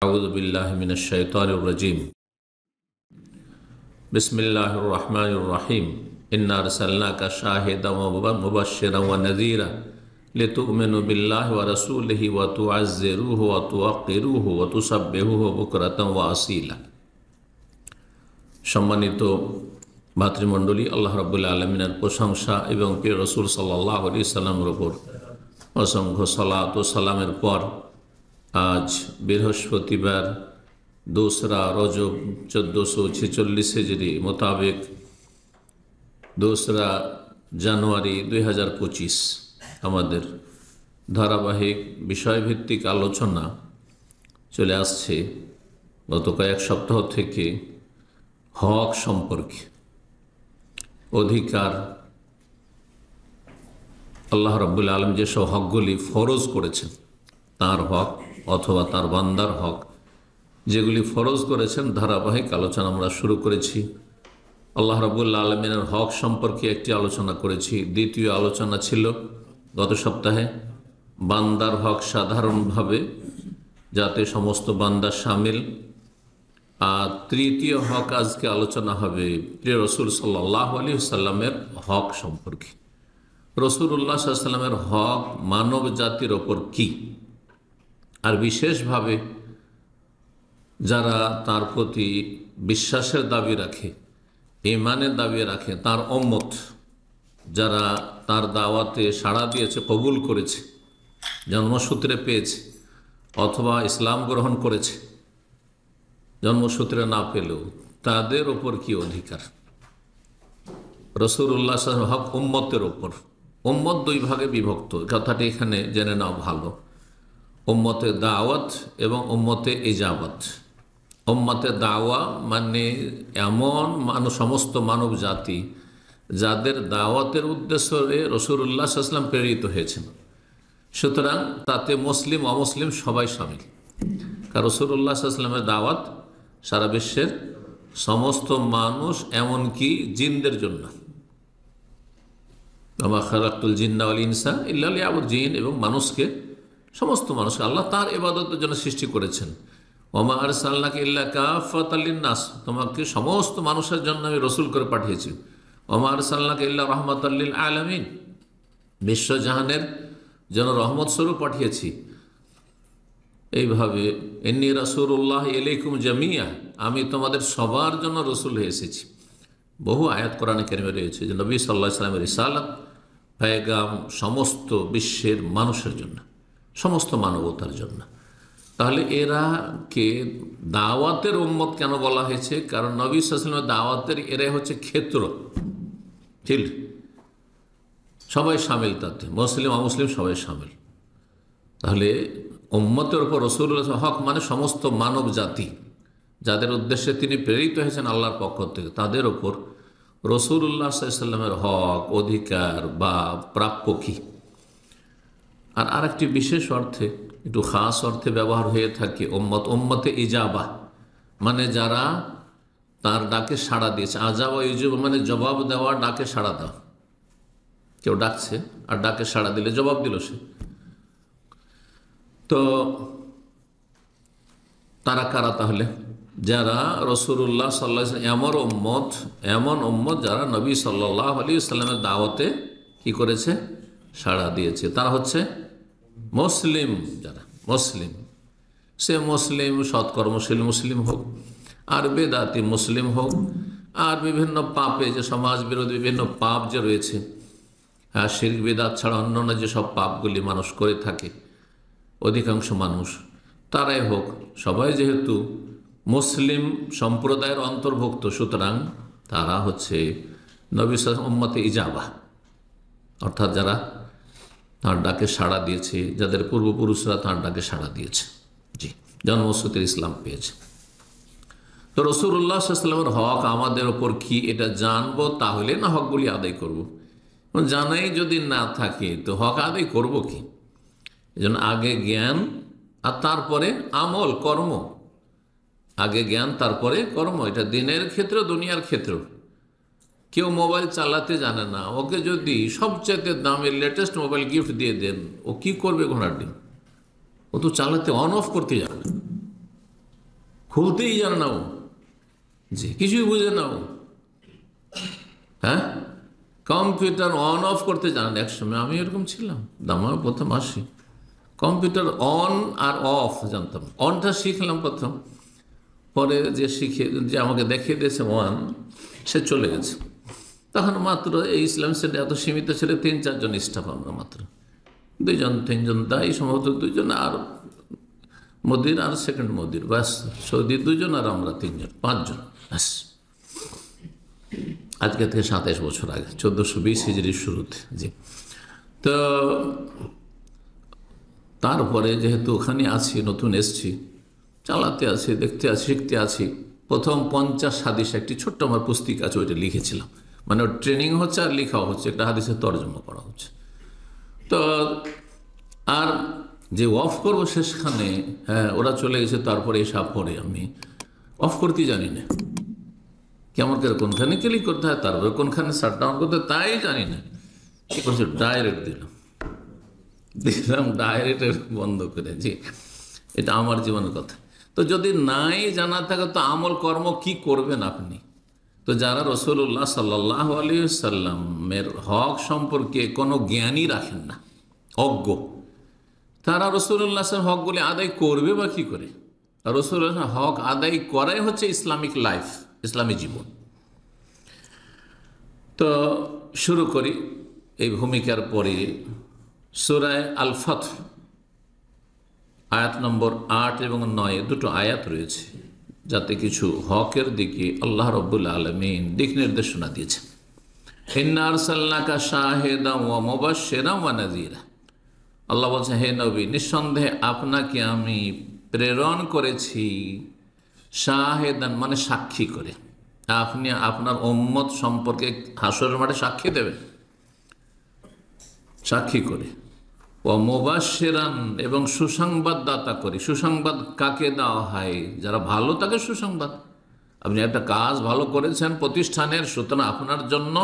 আউযু বিল্লাহি মিনাশ শাইতানির রাজীম। বিসমিল্লাহির রহমানির রহিম। ইন্না আরসালনাকা শাহিদান ওয়া মুবাশশিরান ওয়া নাযীরা লিতু'মিনু বিল্লাহি ওয়া রাসূলিহি ওয়া তু'আযযিরুহু ওয়া তুওয়াক্কিরুহু ওয়া তুসাব্বিহুহু বুকরাতান ওয়া আসীলা। সম্মানিত ভাতৃমণ্ডলী, আল্লাহ রাব্বুল আলামিনের প্রশংসা এবং প্রিয় রাসূল সাল্লাল্লাহু আলাইহি সাল্লামের উপর অসংখ্য সালাত ও সালামের পর আজ বৃহস্পতিবার 2রা রজব 1446 হিজরি মোতাবেক 2রা জানুয়ারি 2025 আমাদের ধারাবাহিক বিষয়ভিত্তিক আলোচনা চলে আসছে গত কয়েক সপ্তাহ থেকে হক সম্পর্কে। অধিকার, আল্লাহ রাব্বুল আলামিন যেসব হকগুলি ফরজ করেছেন, তার হক অথবা তার বান্দার হক যেগুলি ফরজ করেছেন, ধারাবাহিক আলোচনা আমরা শুরু করেছি। আল্লাহ রাব্বুল আলামিনের হক সম্পর্কে একটি আলোচনা করেছি। দ্বিতীয় আলোচনা ছিল গত সপ্তাহে বান্দার হক সাধারণভাবে, যাতে সমস্ত বান্দা শামিল। আর তৃতীয় হক আজকে আলোচনা হবে প্রিয় রাসূল সাল্লাল্লাহু আলাইহি সাল্লামের হক সম্পর্কে। রাসূলুল্লাহ সাল্লাল্লাহু আলাইহি সাল্লামের হক মানব জাতির ওপর কি, আর বিশেষভাবে যারা তার প্রতি বিশ্বাসের দাবি রাখে, ঈমানের দাবি রাখে, তার উম্মত যারা তার দাওয়াতে সাড়া দিয়েছে, কবুল করেছে, জন্মসূত্রে পেয়েছে অথবা ইসলাম গ্রহণ করেছে, জন্মসূত্রে না পেলেও তাদের ওপর কি অধিকার। রাসূলুল্লাহ সাল্লাল্লাহু আলাইহি ওয়াসাল্লাম হক উম্মতের ওপর। উম্মত দুই ভাগে বিভক্ত, কথাটি এখানে জেনে নাও ভালো। উম্মতে দাওয়াত এবং উম্মতে ইজাবত। উম্মতে দাওয়া মানে এমন সমস্ত মানব জাতি যাদের দাওয়াতের উদ্দেশ্যে রাসূলুল্লাহ সাল্লাল্লাহু আলাইহি ওয়াসাল্লাম প্রেরিত হয়েছেন। সুতরাং তাতে মুসলিম অমুসলিম সবাই শামিল, কারণ রাসূলুল্লাহ সাল্লাল্লাহু আলাইহি ওয়াসাল্লামের দাওয়াত সারা বিশ্বের সমস্ত মানুষ, এমনকি জিনদের জন্য। ওয়া খালাকতুল জিন্না ওয়াল ইনসা ইল্লা লিয়াবুদুন। জিন এবং মানুষকে, সমস্ত মানুষকে আল্লাহ তার ইবাদতের জন্য সৃষ্টি করেছেন। ওমা আরসালনাকা ইল্লা কাফাতাল লিন্নাস, তোমাকে সমস্ত মানুষের জন্য আমি রসুল করে পাঠিয়েছি। ওমা আরসালনাকা ইল্লা রাহমাতাল লিল আলামিন, বিশ্বজাহানের জন্য রহমত স্বরূপ পাঠিয়েছি। এইভাবে ইন্নী রাসূলুল্লাহ ইলাইকুম জামিয়া, আমি তোমাদের সবার জন্য রসুল হয়ে এসেছি। বহু আয়াত কোরআনে কারিমে রয়েছে যে নবী সাল্লাল্লাহু আলাইহি ওয়াসাল্লামের রিসালাত, পেগাম সমস্ত বিশ্বের মানুষের জন্য, সমস্ত মানবতার জন্য। তাহলে এরা কে দাওয়াতের উম্মত কেন বলা হয়েছে? কারণ নবী সাল্লাল্লাহু আলাইহি ওয়াসাল্লামের দাওয়াতের এরাই হচ্ছে ক্ষেত্র, ঠিক? সবাই শামিল, তাতে মুসলিম অমুসলিম সবাই শামিল। তাহলে উম্মতের উপর রাসূলুল্লাহ হক মানে সমস্ত মানব জাতি যাদের উদ্দেশ্যে তিনি প্রেরিত হয়েছেন আল্লাহর পক্ষ থেকে, তাদের ওপর রাসূলুল্লাহ সাল্লাল্লাহু আলাইহি ওয়াসাল্লামের হক, অধিকার বা প্রাপ্য কি। আর আরেকটি বিশেষ অর্থে, একটু খাস অর্থে ব্যবহার হয়ে থাকে উম্মত, উম্মতে ইজাবা মানে যারা তার ডাকে সাড়া দিয়েছে। আজাবা ইউজুব মানে জবাব দেওয়া, ডাকে সাড়া দেওয়া। কেউ ডাকছে আর ডাকে সাড়া দিলে জবাব দিল সে। তো তারা কারা তাহলে? যারা রাসূলুল্লাহ সাল্লাল্লাহু আলাইহি ওয়াসাল্লাম এমন উম্মত যারা নবী সাল্লাল্লাহু আলাইহি ওয়াসাল্লামের দাওয়াতে কি করেছে? সাড়া দিয়েছে। তারা হচ্ছে মুসলিম। যারা মুসলিম, সে মুসলিম সৎকর্মশীল মুসলিম হোক, আর বেদাতি মুসলিম হোক, আর বিভিন্ন পাপে, যে সমাজ বিরোধী বিভিন্ন পাপ যে রয়েছে, শিরক বিদআত ছাড়া অন্যান্য যেসব পাপগুলি মানুষ করে থাকে, অধিকাংশ মানুষ, তারাই হোক, সবাই যেহেতু মুসলিম সম্প্রদায়ের অন্তর্ভুক্ত, সুতরাং তারা হচ্ছে নবী সাল্লাল্লাহু আলাইহি ওয়াসাল্লাম উম্মতে ইজাবা, অর্থাৎ যারা তাঁর ডাকে সাড়া দিয়েছে, যাদের পূর্বপুরুষরা তাঁর ডাকে সাড়া দিয়েছে, জি, জন্মসূত্রে ইসলাম পেয়েছে। তো রাসূলুল্লাহ সাল্লাল্লাহু আলাইহি ওয়াসাল্লামের হক আমাদের ওপর কি, এটা জানবো, তাহলে না হকগুলি আদায় করব। জানাই যদি না থাকে তো হক আদায় করব কি? এজন্য আগে জ্ঞান আর তারপরে আমল, কর্ম। আগে জ্ঞান তারপরে কর্ম, এটা দিনের ক্ষেত্রে দুনিয়ার ক্ষেত্রেও। কেউ মোবাইল চালাতে জানে না, ওকে যদি সবচেয়ে দামি লেটেস্ট মোবাইল গিফট দিয়ে দেন, ও কি করবে ঘোড়ার ডিম? ও তো চালাতে অন অফ করতে জানে, খুলতেই জানে না ও, জি কিছুই বুঝে না ও। হ্যাঁ, কম্পিউটার অন অফ করতে জানেন। একসময় আমি এরকম ছিলাম, দামা প্রথম আসি, কম্পিউটার অন আর অফ জানতাম। অনটা শিখলাম প্রথম, পরে যে শিখে যে আমাকে দেখিয়ে দিয়েছে ওয়ান, সে চলে গেছে। তখন মাত্র এই ইসলাম সেন্টার এত সীমিত ছিল, 3-4 জন স্টাফ, আমরা মাত্র 2-3 জন দায়ী, সম্ভবত 2 জন, আর মদির আর সেকেন্ড মদির, ব্যাস। সৌদি 2 জন আর আমরা 3 জন, 5 জন ব্যাস। আজকে থেকে 27 বছর আগে, 1420 হিজরির শুরুতে। জি, তো তারপরে যেহেতু ওখানে আছি, নতুন এসছি, চালাতে আছি, দেখতে আছি, শিখতে আছি। প্রথম 50 হাদিস একটি ছোট্ট আমার পুস্তিকা আছে, ওইটা লিখেছিলাম। মানে ওর ট্রেনিং হচ্ছে আর লেখাও হচ্ছে, একটা হাদিসের তর্জমা করা হচ্ছে। তো আর যে অফ করবো শেষখানে, হ্যাঁ ওরা চলে গেছে, তারপরে এসব পরে আমি অফ করতে জানি না, কেমন করে কোনখানে ক্লিক করতে হয়, তারপরে কোনখানে শাট ডাউন করতে হয় তাই জানি না। কি করছে, ডাইরেক্ট দিলাম ডাইরেক্ট বন্ধ করে। জি, এটা আমার জীবনের কথা। তো যদি নাই জানা থাকে তো আমল কর্ম কি করবেন আপনি? তো যারা রাসূলুল্লাহ সাল্লাল্লাহু আলাইহি ওয়াসাল্লামের হক সম্পর্কে কোনো জ্ঞানই রাখেন না, অজ্ঞ, তারা রাসূলুল্লাহর হকগুলি আদায় করবে বা কী করে? রাসূলুল্লাহর হক আদায় করাই হচ্ছে ইসলামিক লাইফ, ইসলামী জীবন। তো শুরু করি এই ভূমিকার পরে। সূরা আল ফাতহ আয়াত নম্বর 8 এবং 9 দুটো আয়াত রয়েছে, যাতে কিছু হকের দিকে আল্লাহ রাব্বুল আলামিন দিক নির্দেশনা দিয়েছেন। ইন্না আরসালনাকা শাহিদান ওয়া মুবাশশিরান ওয়া নাযীরা। আল্লাহ বলছেন, হে নবী, নিঃসন্দেহে আপনাকে আমি প্রেরণ করেছি শাহিদান মানে সাক্ষী করে। আপনি আপনার উম্মত সম্পর্কে হাসরের মাঠে সাক্ষী দেবেন, সাক্ষী করে। ও মুবাশশিরান এবং সুসংবাদদাতা করে। সুসংবাদ কাকে দেওয়া হয়? যারা ভালো তাকে সুসংবাদ। আপনি একটা কাজ ভালো করেছেন প্রতিষ্ঠানের, সুতরাং আপনার জন্য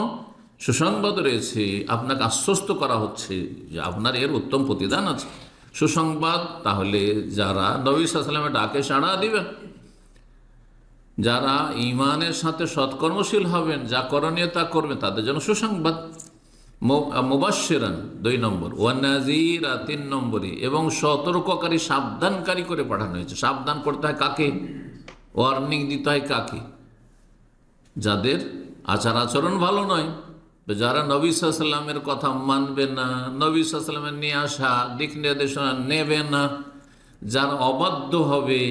সুসংবাদ রয়েছে, আপনাকে আশ্বস্ত করা হচ্ছে যে আপনার এর উত্তম প্রতিদান আছে। সুসংবাদ তাহলে যারা নবী সাল্লাল্লাহু আলাইহি ওয়াসাল্লামের ডাকে সাড়া দিবেন, যারা ঈমানের সাথে সৎকর্মশীল হবেন, যা করণীয় তা করবেন, তাদের জন্য সুসংবাদ। মুবাশশিরান 2 নম্বর, ওয়া নাযীরা 3 নম্বরে, এবং সতর্ককারী, সাবধানকারী করে পাঠানো হয়েছে। সাবধান করতে হয় কাকে? ওয়ার্নিং দিতে হয় কাকে? যাদের আচার আচরণ ভালো নয়, যারা নবী সাল্লাল্লাহু আলাইহি ওয়াসাল্লামের কথা মানবে না, নবী সাল্লাল্লাহু আলাইহি ওয়াসাল্লামের নিয়ে আসা দিক নির্দেশনা নেবে না, যারা অবাধ্য হবে,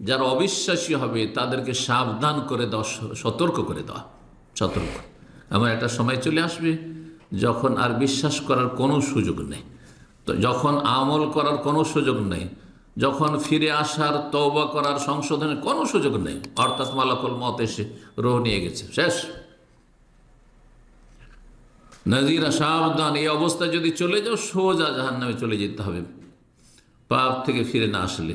যারা অবিশ্বাসী হবে, তাদেরকে সাবধান করে দেওয়া, সতর্ক করে দেওয়া। সতর্ক। এমন একটা সময় চলে আসবে যখন আর বিশ্বাস করার কোনো সুযোগ নেই, তো যখন আমল করার কোনো সুযোগ নেই, যখন ফিরে আসার, তওবা করার, সংশোধনের কোনো সুযোগ নেই। অর্থাৎ মালাকুল মউত এসে রূহ নিয়ে গেছে, শেষ। নাযীরা, সাবধান। এই অবস্থায় যদি চলে যাও, সোজা জাহান্নামে চলে যেতে হবে, পাপ থেকে ফিরে না আসলে।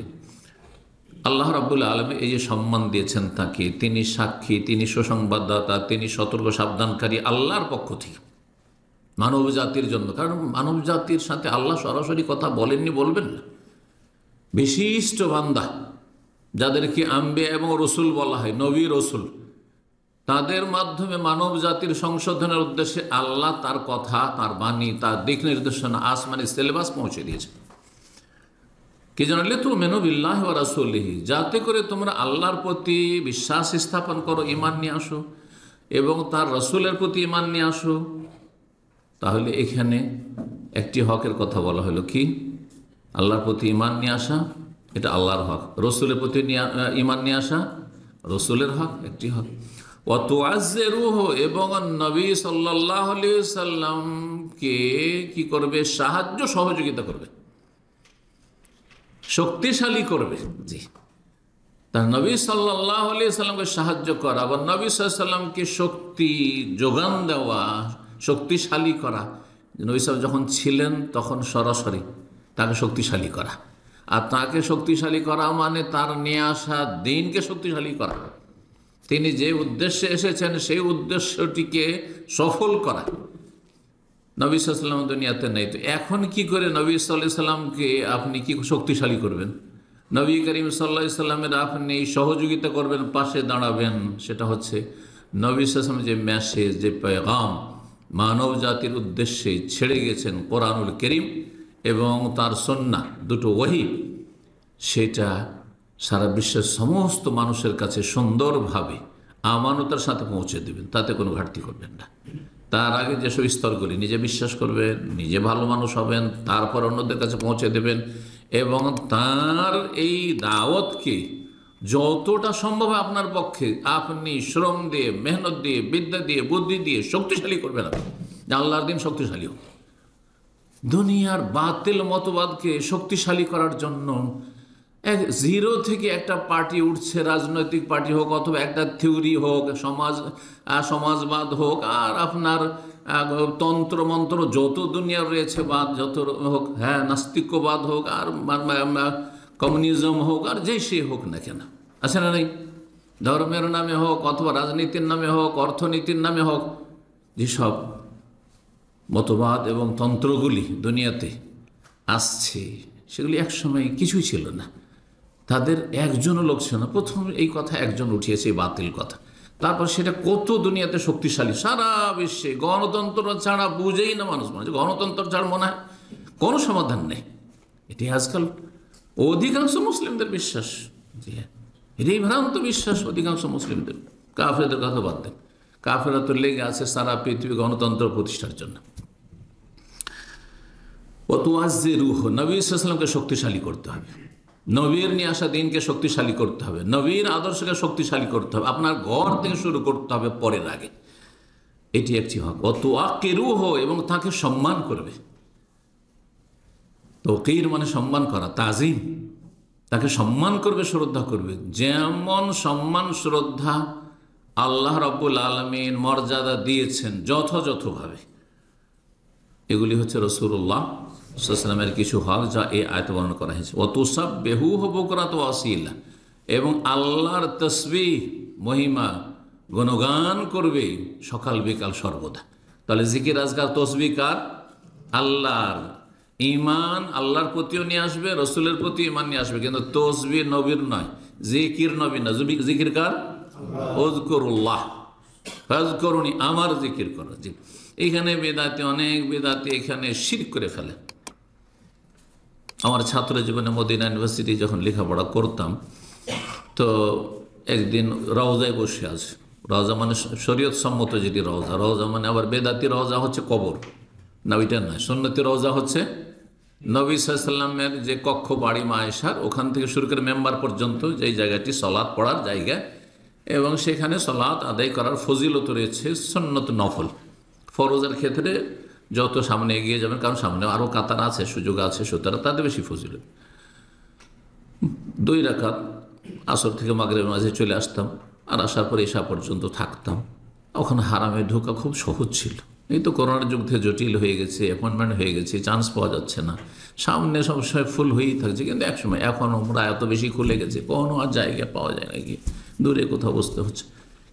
আল্লাহ রাব্বুল আলামিন এই যে সম্মান দিয়েছেন তাকে, তিনি সাক্ষী, তিনি সুসংবাদদাতা, তিনি সতর্ক সাবধানকারী আল্লাহর পক্ষ থেকে মানব জাতির জন্য। কারণ মানব জাতির সাথে আল্লাহ সরাসরি কথা বলেননি, বলবেন না। বিশিষ্ট বান্দা যাদেরকে আম্বিয়া এবং রসুল বলা হয়, নবী রসুল, তাদের মাধ্যমে মানব জাতির সংশোধনের উদ্দেশ্যে আল্লাহ তার কথা, তার বাণী, তার দিক নির্দেশনা, আসমানি সিলেবাস পৌঁছে দিয়েছে। কি জানলে তো মেনু বিল্লাহি ওয়া রাসূলিহি, যাতে করে তোমরা আল্লাহর প্রতি বিশ্বাস স্থাপন করো, ঈমান নিয়ে আসো, এবং তার রসুলের প্রতি ঈমান নিয়ে আসো। তাহলে এখানে একটি হকের কথা বলা হলো, কি? আল্লাহর প্রতি ঈমান নিয়ে আসা, এটা আল্লাহর হক। রসুলের প্রতি ঈমান নিয়ে আসা, রসুলের হক, একটি হক। ওয়া তুআজ্জিরুহু, এবং নবী সাল্লাল্লাহু আলাইহি সাল্লামকে কি করবে? সাহায্য সহযোগিতা করবে, শক্তিশালী করবে। জি, তার নবী সাল্লাল্লাহু আলাইহি সাল্লামকে সাহায্য করা, আবার নবী সাল্লাল্লাহু আলাইহি সাল্লামকে শক্তি যোগান দেওয়া, শক্তিশালী করা। নবী সাল্লাল্লাহু যখন ছিলেন তখন সরাসরি তাকে শক্তিশালী করা, আর তাকে শক্তিশালী করা মানে তার নিয়ে আসা দিনকে শক্তিশালী করা। তিনি যে উদ্দেশ্যে এসেছেন সেই উদ্দেশ্যটিকে সফল করা। নবী সাল্লাল্লাহু আলাইহি ওয়াসাল্লাম দুনিয়াতে নেই, তো এখন কি করে নবী সাল্লাল্লাহু আলাইহি ওয়াসাল্লামকে আপনি কি শক্তিশালী করবেন? নবী করিম সাল্লাল্লাহু আলাইহি সাল্লামের আপনি সহযোগিতা করবেন, পাশে দাঁড়াবেন। সেটা হচ্ছে নবী সাল্লাল্লাহু আলাইহি ওয়াসাল্লাম যে মেসেজ, যে পেগাম মানব জাতির উদ্দেশ্যে ছেড়ে গেছেন, কোরআনুল করিম এবং তার সুন্নাহ, দুটো ওহী, সেটা সারা বিশ্বের সমস্ত মানুষের কাছে সুন্দরভাবে আমানতার সাথে পৌঁছে দেবেন, তাতে কোনো ঘাটতি করবেন না। তার আগে যেসব স্তরগুলি নিজে বিশ্বাস করবেন, নিজে ভালো মানুষ হবেন, তারপর অন্যদের কাছে পৌঁছে দেবেন এবং তার এই দাওয়াতকে যতটা সম্ভব আপনার পক্ষে আপনি শ্রম দিয়ে, মেহনত দিয়ে, বিদ্যা দিয়ে, বুদ্ধি দিয়ে শক্তিশালী করবেন। আপনি আল্লাহর দিন শক্তিশালী হোক। দুনিয়ার বাতিল মতবাদকে শক্তিশালী করার জন্য জিরো থেকে একটা পার্টি উঠছে, রাজনৈতিক পার্টি হোক অথবা একটা থিওরি হোক, সমাজবাদ হোক, আর আপনার তন্ত্র মন্ত্র যত দুনিয়ার রয়েছে বাদ যত হোক, হ্যাঁ, নাস্তিক্যবাদ হোক, আর কমিউনিজম হোক, আর যেই সে হোক না কেন, আছে না নেই? ধর্মের নামে হোক অথবা রাজনীতির নামে হোক, অর্থনীতির নামে হোক, যেসব মতবাদ এবং তন্ত্রগুলি দুনিয়াতে আসছে, সেগুলি একসময় কিছুই ছিল না, তাদের একজনও লোক ছিল না। প্রথম এই কথা একজন উঠিয়েছে, এই বাতিল কথা। তারপর সেটা কত দুনিয়াতে শক্তিশালী, সারা বিশ্বে গণতন্ত্র ছাড়া বুঝেই না মানুষ, মানে গণতন্ত্র ছাড়া মনে হয় কোনো সমাধান নেই। এটি আজকাল অধিকাংশ মুসলিমদের বিশ্বাস। জি হ্যাঁ, এটাই ভ্রান্ত বিশ্বাস অধিকাংশ মুসলিমদের। কাফেরদের কথা বাদ দেন, কাফেররা তো লেগে আছে সারা পৃথিবী গণতন্ত্র প্রতিষ্ঠার জন্য। ওয়াতুআজ্জিরুহু, নবী সাল্লাল্লাহু আলাইহি ওয়াসাল্লামকে শক্তিশালী করতে হবে, নবীর নিয়ে আসা দিনকে শক্তিশালী করতে হবে, নবীর আদর্শকে শক্তিশালী করতে হবে। আপনার ঘর থেকে শুরু করতে হবে পরের আগে, এটি একটি হক। ওয়াতুআক্কিরুহু, এবং তাকে সম্মান করবে। তাওকীর মানে সম্মান করা, তাজিম, তাকে সম্মান করবে, শ্রদ্ধা করবে। যেমন সম্মান শ্রদ্ধা আল্লাহ রাব্বুল আলামিন মর্যাদা দিয়েছেন যথাযথভাবে, এগুলি হচ্ছে রাসূলুল্লাহ সাল্লাল্লাহু আলাইহি ওয়াসাল্লামের কিছু হক, যা এই আয়াতে বর্ণনা করা হয়েছে। ওয়াতুসাব্বিহুহু বুকরাতাও ওয়া আসীলা, এবং আল্লাহর তাসবিহ, মহিমা, গুণগান করবে সকাল বিকাল সর্বদা। তাহলে জিকির, আজকার, তসবিহ কার? আল্লাহর। ঈমান আল্লাহর প্রতিও নিয়ে আসবে, রসুলের প্রতি ঈমান নিয়ে আসবে, কিন্তু তসবিহ নবীর নয়, জিকির নবীর নয়। জিকির কার? উযকুরুল্লাহ ফাযকুরুনি, আমার জিকির করো। জি, এইখানে বেদাতি, অনেক বেদাতি এখানে শিরক করে ফেলে। আমার ছাত্র জীবনে মদিনা ইউনিভার্সিটি যখন লেখাপড়া করতাম, তো একদিন রওজায় বসে আছে। রওজা মানে শরীয়ত সম্মত যেটি রওজা, রওজা মানে আবার বেদাতি রওজা হচ্ছে কবর, না ওইটা নয়। সুন্নতি রওজা হচ্ছে নবী সাল্লাল্লাহু আলাইহি ওয়াসাল্লামের যে কক্ষ, বাড়ি মা আয়েশার, ওখান থেকে শুরু করে মেম্বার পর্যন্ত যেই জায়গাটি সলাৎ পড়ার জায়গা, এবং সেখানে সলাৎ আদায় করার ফজিলত রয়েছে, সুন্নত নফল। ফরজের ক্ষেত্রে যত সামনে এগিয়ে যাবেন, কারণ সামনে আরও কাতার আছে, সুযোগ আছে, সুতরাং তাদের বেশি ফজিলত। 2 রাকাত আসর থেকে মাগরিবের মাঝে চলে আসতাম, আর আসার পরে ঈশা পর্যন্ত থাকতাম। ওখানে হারামে ঢোকা খুব সহজ ছিল। এই তো করোনার যুগ থেকে জটিল হয়ে গেছে, অ্যাপয়েন্টমেন্ট হয়ে গেছে, চান্স পাওয়া যাচ্ছে না, সামনে সবসময় ফুল হয়েই থাকছে। কিন্তু একসময়, এখন আমরা এত বেশি খুলে গেছে, কোনো আর জায়গা পাওয়া যায় না, গিয়ে দূরে কোথাও বসতে হচ্ছে।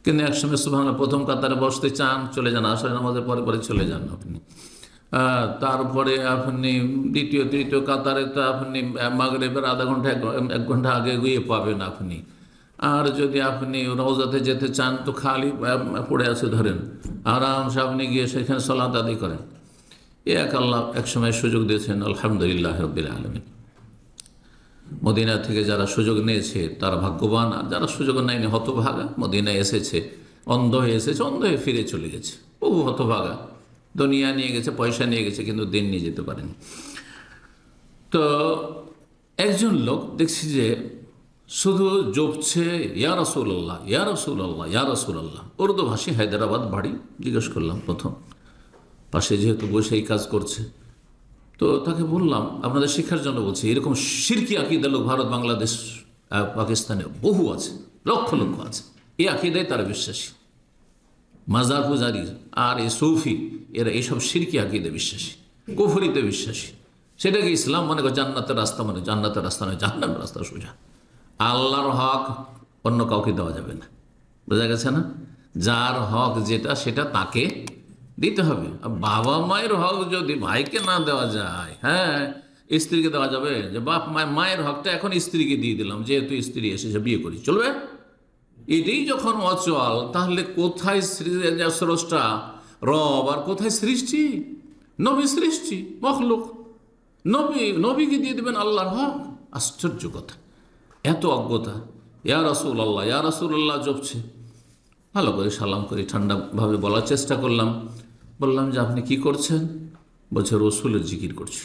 কিন্তু একসময় সুবহানাল্লাহ, প্রথম কাতারে বসতে চান, চলে যান, আসর নামাজের পরে পরে চলে যান আপনি। তারপরে আপনি দ্বিতীয় তৃতীয় কাতারে তো আপনি মাগরিবের আধা ঘন্টা 1 ঘন্টা আগে গিয়ে পাবেন আপনি। আর যদি আপনি রওজাতে যেতে চান, তো খালি পড়ে আছে ধরেন, আরামসে আপনি গিয়ে সেখানে সালাত আদায় করেন। এক আল্লাহ এক সময় সুযোগ দিয়েছেন, আলহামদুলিল্লাহ রাব্বিল আলামিন। মদিনা থেকে যারা সুযোগ নিয়েছে তারা ভাগ্যবান, আর যারা সুযোগ নেয়নি হতভাগা। মদিনায় এসেছে, অন্ধ হয়ে এসেছে, অন্ধ হয়ে ফিরে চলে গেছে। বহু হতভাগা, দুনিয়া নিয়ে গেছে, পয়সা নিয়ে গেছে, কিন্তু দিন নিয়ে যেতে পারেনি। তো একজন লোক দেখছি যে শুধু জপছে ইয়া রাসূলুল্লাহ, ইয়া রাসূলুল্লাহ, ইয়া রাসূলুল্লাহ। উর্দু ভাষী, হায়দ্রাবাদ বাড়ি। জিজ্ঞেস করলাম প্রথম, পাশে যেহেতু বসে এই কাজ করছে, তো তাকে বললাম, আপনাদের শিক্ষার জন্য বলছি, এরকম শিরকি আকীদা লোক ভারত, বাংলাদেশ, পাকিস্তানে বহু আছে, লক্ষ লক্ষ আছে। এই আকীদায় তারা বিশ্বাসী, মাজার পূজারি আর এই সৌফি, এরা এইসব শিরকি আকীদা বিশ্বাসী, কুফরিতে বিশ্বাসী। সেটাকে ইসলাম মনে করে জান্নাতের রাস্তা, মানে জান্নাতের রাস্তা নয়, জাহান্নামের রাস্তা সোজা। আল্লাহর হক অন্য কাউকে দেওয়া যাবে না, বোঝা গেছে না? যার হক যেটা, সেটা তাকে দিতে হবে। বাবা মায়ের হক যদি ভাইকে না দেওয়া যায়, হ্যাঁ, স্ত্রীকে দেওয়া যাবে যে বাপ মায়ের হকটা এখন স্ত্রীকে দিয়ে দিলাম, যেহেতু স্ত্রী এসেছে বিয়ে করি, চলবে? এটাই যখন অচল, তাহলে কোথায় স্রষ্টা রব আর কোথায় সৃষ্টি? নবী সৃষ্টি, মখলুক। নবীকে দিয়ে দেবেন আল্লাহর হক? আশ্চর্য কথা, এত অজ্ঞতা। ইয়া রাসূলুল্লাহ, ইয়া রাসূলুল্লাহ জপছে। ভালো করে সালাম করে ঠান্ডাভাবে বলার চেষ্টা করলাম। বললাম যে আপনি কি করছেন? বলছে রসুলের জিকির করছি।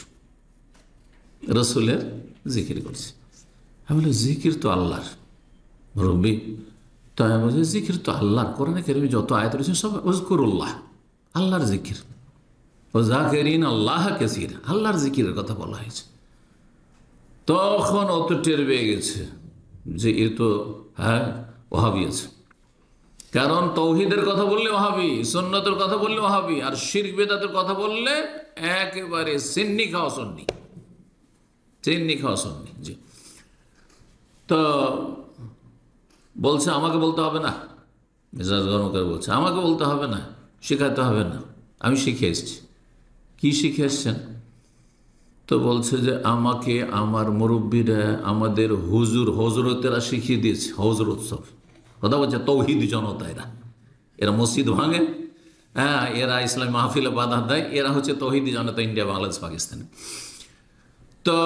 রসুলের জিকির করছি। আমি বলি জিকির তো আল্লাহর রব্বি। তো আমি বলছি জিকির তো আল্লাহর, কোরআনে কারিমে যত আয়াত রয়েছে সব উযকুরুল্লাহ, আল্লাহর জিকির। ও যাকিরিন আল্লাহ কাসীর, আল্লাহর জিকিরের কথা বলা হয়েছে। তখন অত টের পেয়ে গেছে যে এ তো ওয়াহাবি আছে। কারণ তৌহিদের কথা বললে ওয়াহাবি, সুন্নতের কথা বললে ওয়াহাবি, আর শিরক বিদআতের কথা বললে একেবারে সিন্নি খাওয়া সুন্নি, সিন্নি খাওয়া সুন্নি। জি, তো বলছে আমাকে বলতে হবে না, মেজাজ গরম করে বলছে আমাকে বলতে হবে না, শেখাতে হবে না, আমি শিখে এসেছি। কি শিখে এসছেন? তো বলছে যে আমাকে আমার মুরব্বীরা, আমাদের হজরতেরা শিখিয়ে দিয়েছে। হজরত সব কথা বলছে তৌহিদ জনতা, এরা মসজিদ ভাঙে, হ্যাঁ, এরা ইসলামী মাহফিলে বাধা দেয়, এরা হচ্ছে তৌহিদি জনতা ইন্ডিয়া, বাংলাদেশ, পাকিস্তানে। তো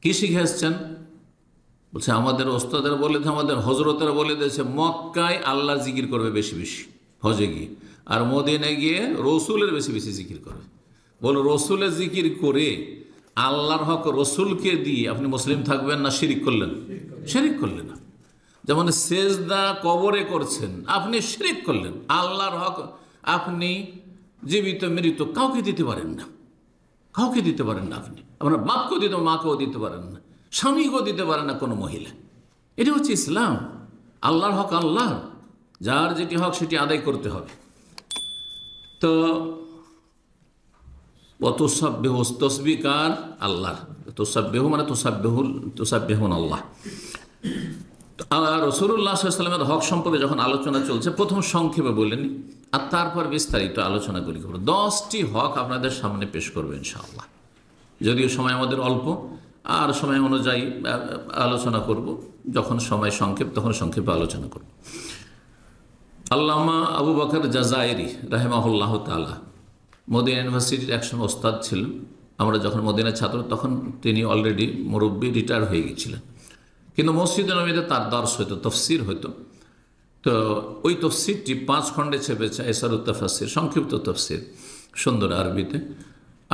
কি শিখে এসছেন? বলছে আমাদের ওস্তাদেরা বলে, আমাদের হজরতেরা বলে দিয়েছে মক্কায় আল্লাহর জিকির করবে বেশি বেশি হজে গিয়ে, আর মদিনায় গিয়ে রসুলের বেশি বেশি জিকির করবে। বলো রসুলের জিকির করে আল্লাহর হক রসুলকে দিয়ে আপনি মুসলিম থাকবেন না শিরিক করলেন? শিরিক করলেন না। যেমন সেজদা কবরে করছেন, আপনি শিরিক করলেন। আল্লাহর হক আপনি জীবিত মৃত কাউকে দিতে পারেন না, কাউকে দিতে পারেন না। আপনি আপনার বাপকেও দিতে, মাকেও দিতে পারেন না, স্বামীকেও দিতে পারেন না কোনো মহিলা। এটা হচ্ছে ইসলাম। আল্লাহর হক আল্লাহর, যার যেটি হক সেটি আদায় করতে হবে। তো তসবিহ তসবিকার আল্লাহর, তসবিহ মানে তোসাব্বিহুন আল্লাহ। আর রাসূলুল্লাহ সাল্লাল্লাহু আলাইহি ওয়াসাল্লামের হক সম্পর্কে যখন আলোচনা চলছে, প্রথম সংক্ষেপে বললেন, আর তারপর বিস্তারিত আলোচনাগুলি করব। 10টি হক আপনাদের সামনে পেশ করবো ইনশাআল্লাহ। যদিও সময় আমাদের অল্প, আর সময় অনুযায়ী আলোচনা করব। যখন সময় সংক্ষেপ তখন সংক্ষেপে আলোচনা করব। আল্লামা আবু বকর জাযাইরি রাহিমাহুল্লাহ তাআলা মদিনা ইউনিভার্সিটির একসময় ওস্তাদ ছিলেন। আমরা যখন মদিনার ছাত্র, তখন তিনি অলরেডি মুরব্বী, রিটায়ার হয়ে গেছিলেন। কিন্তু মসজিদে নববীতে তার দর্শ হইতো, তফসির হইতো। তো ওই তফসিরটি 5 খণ্ডে ছেপেছে, এসারুত তাফসির, সংক্ষিপ্ত তফসির, সুন্দর আরবিতে।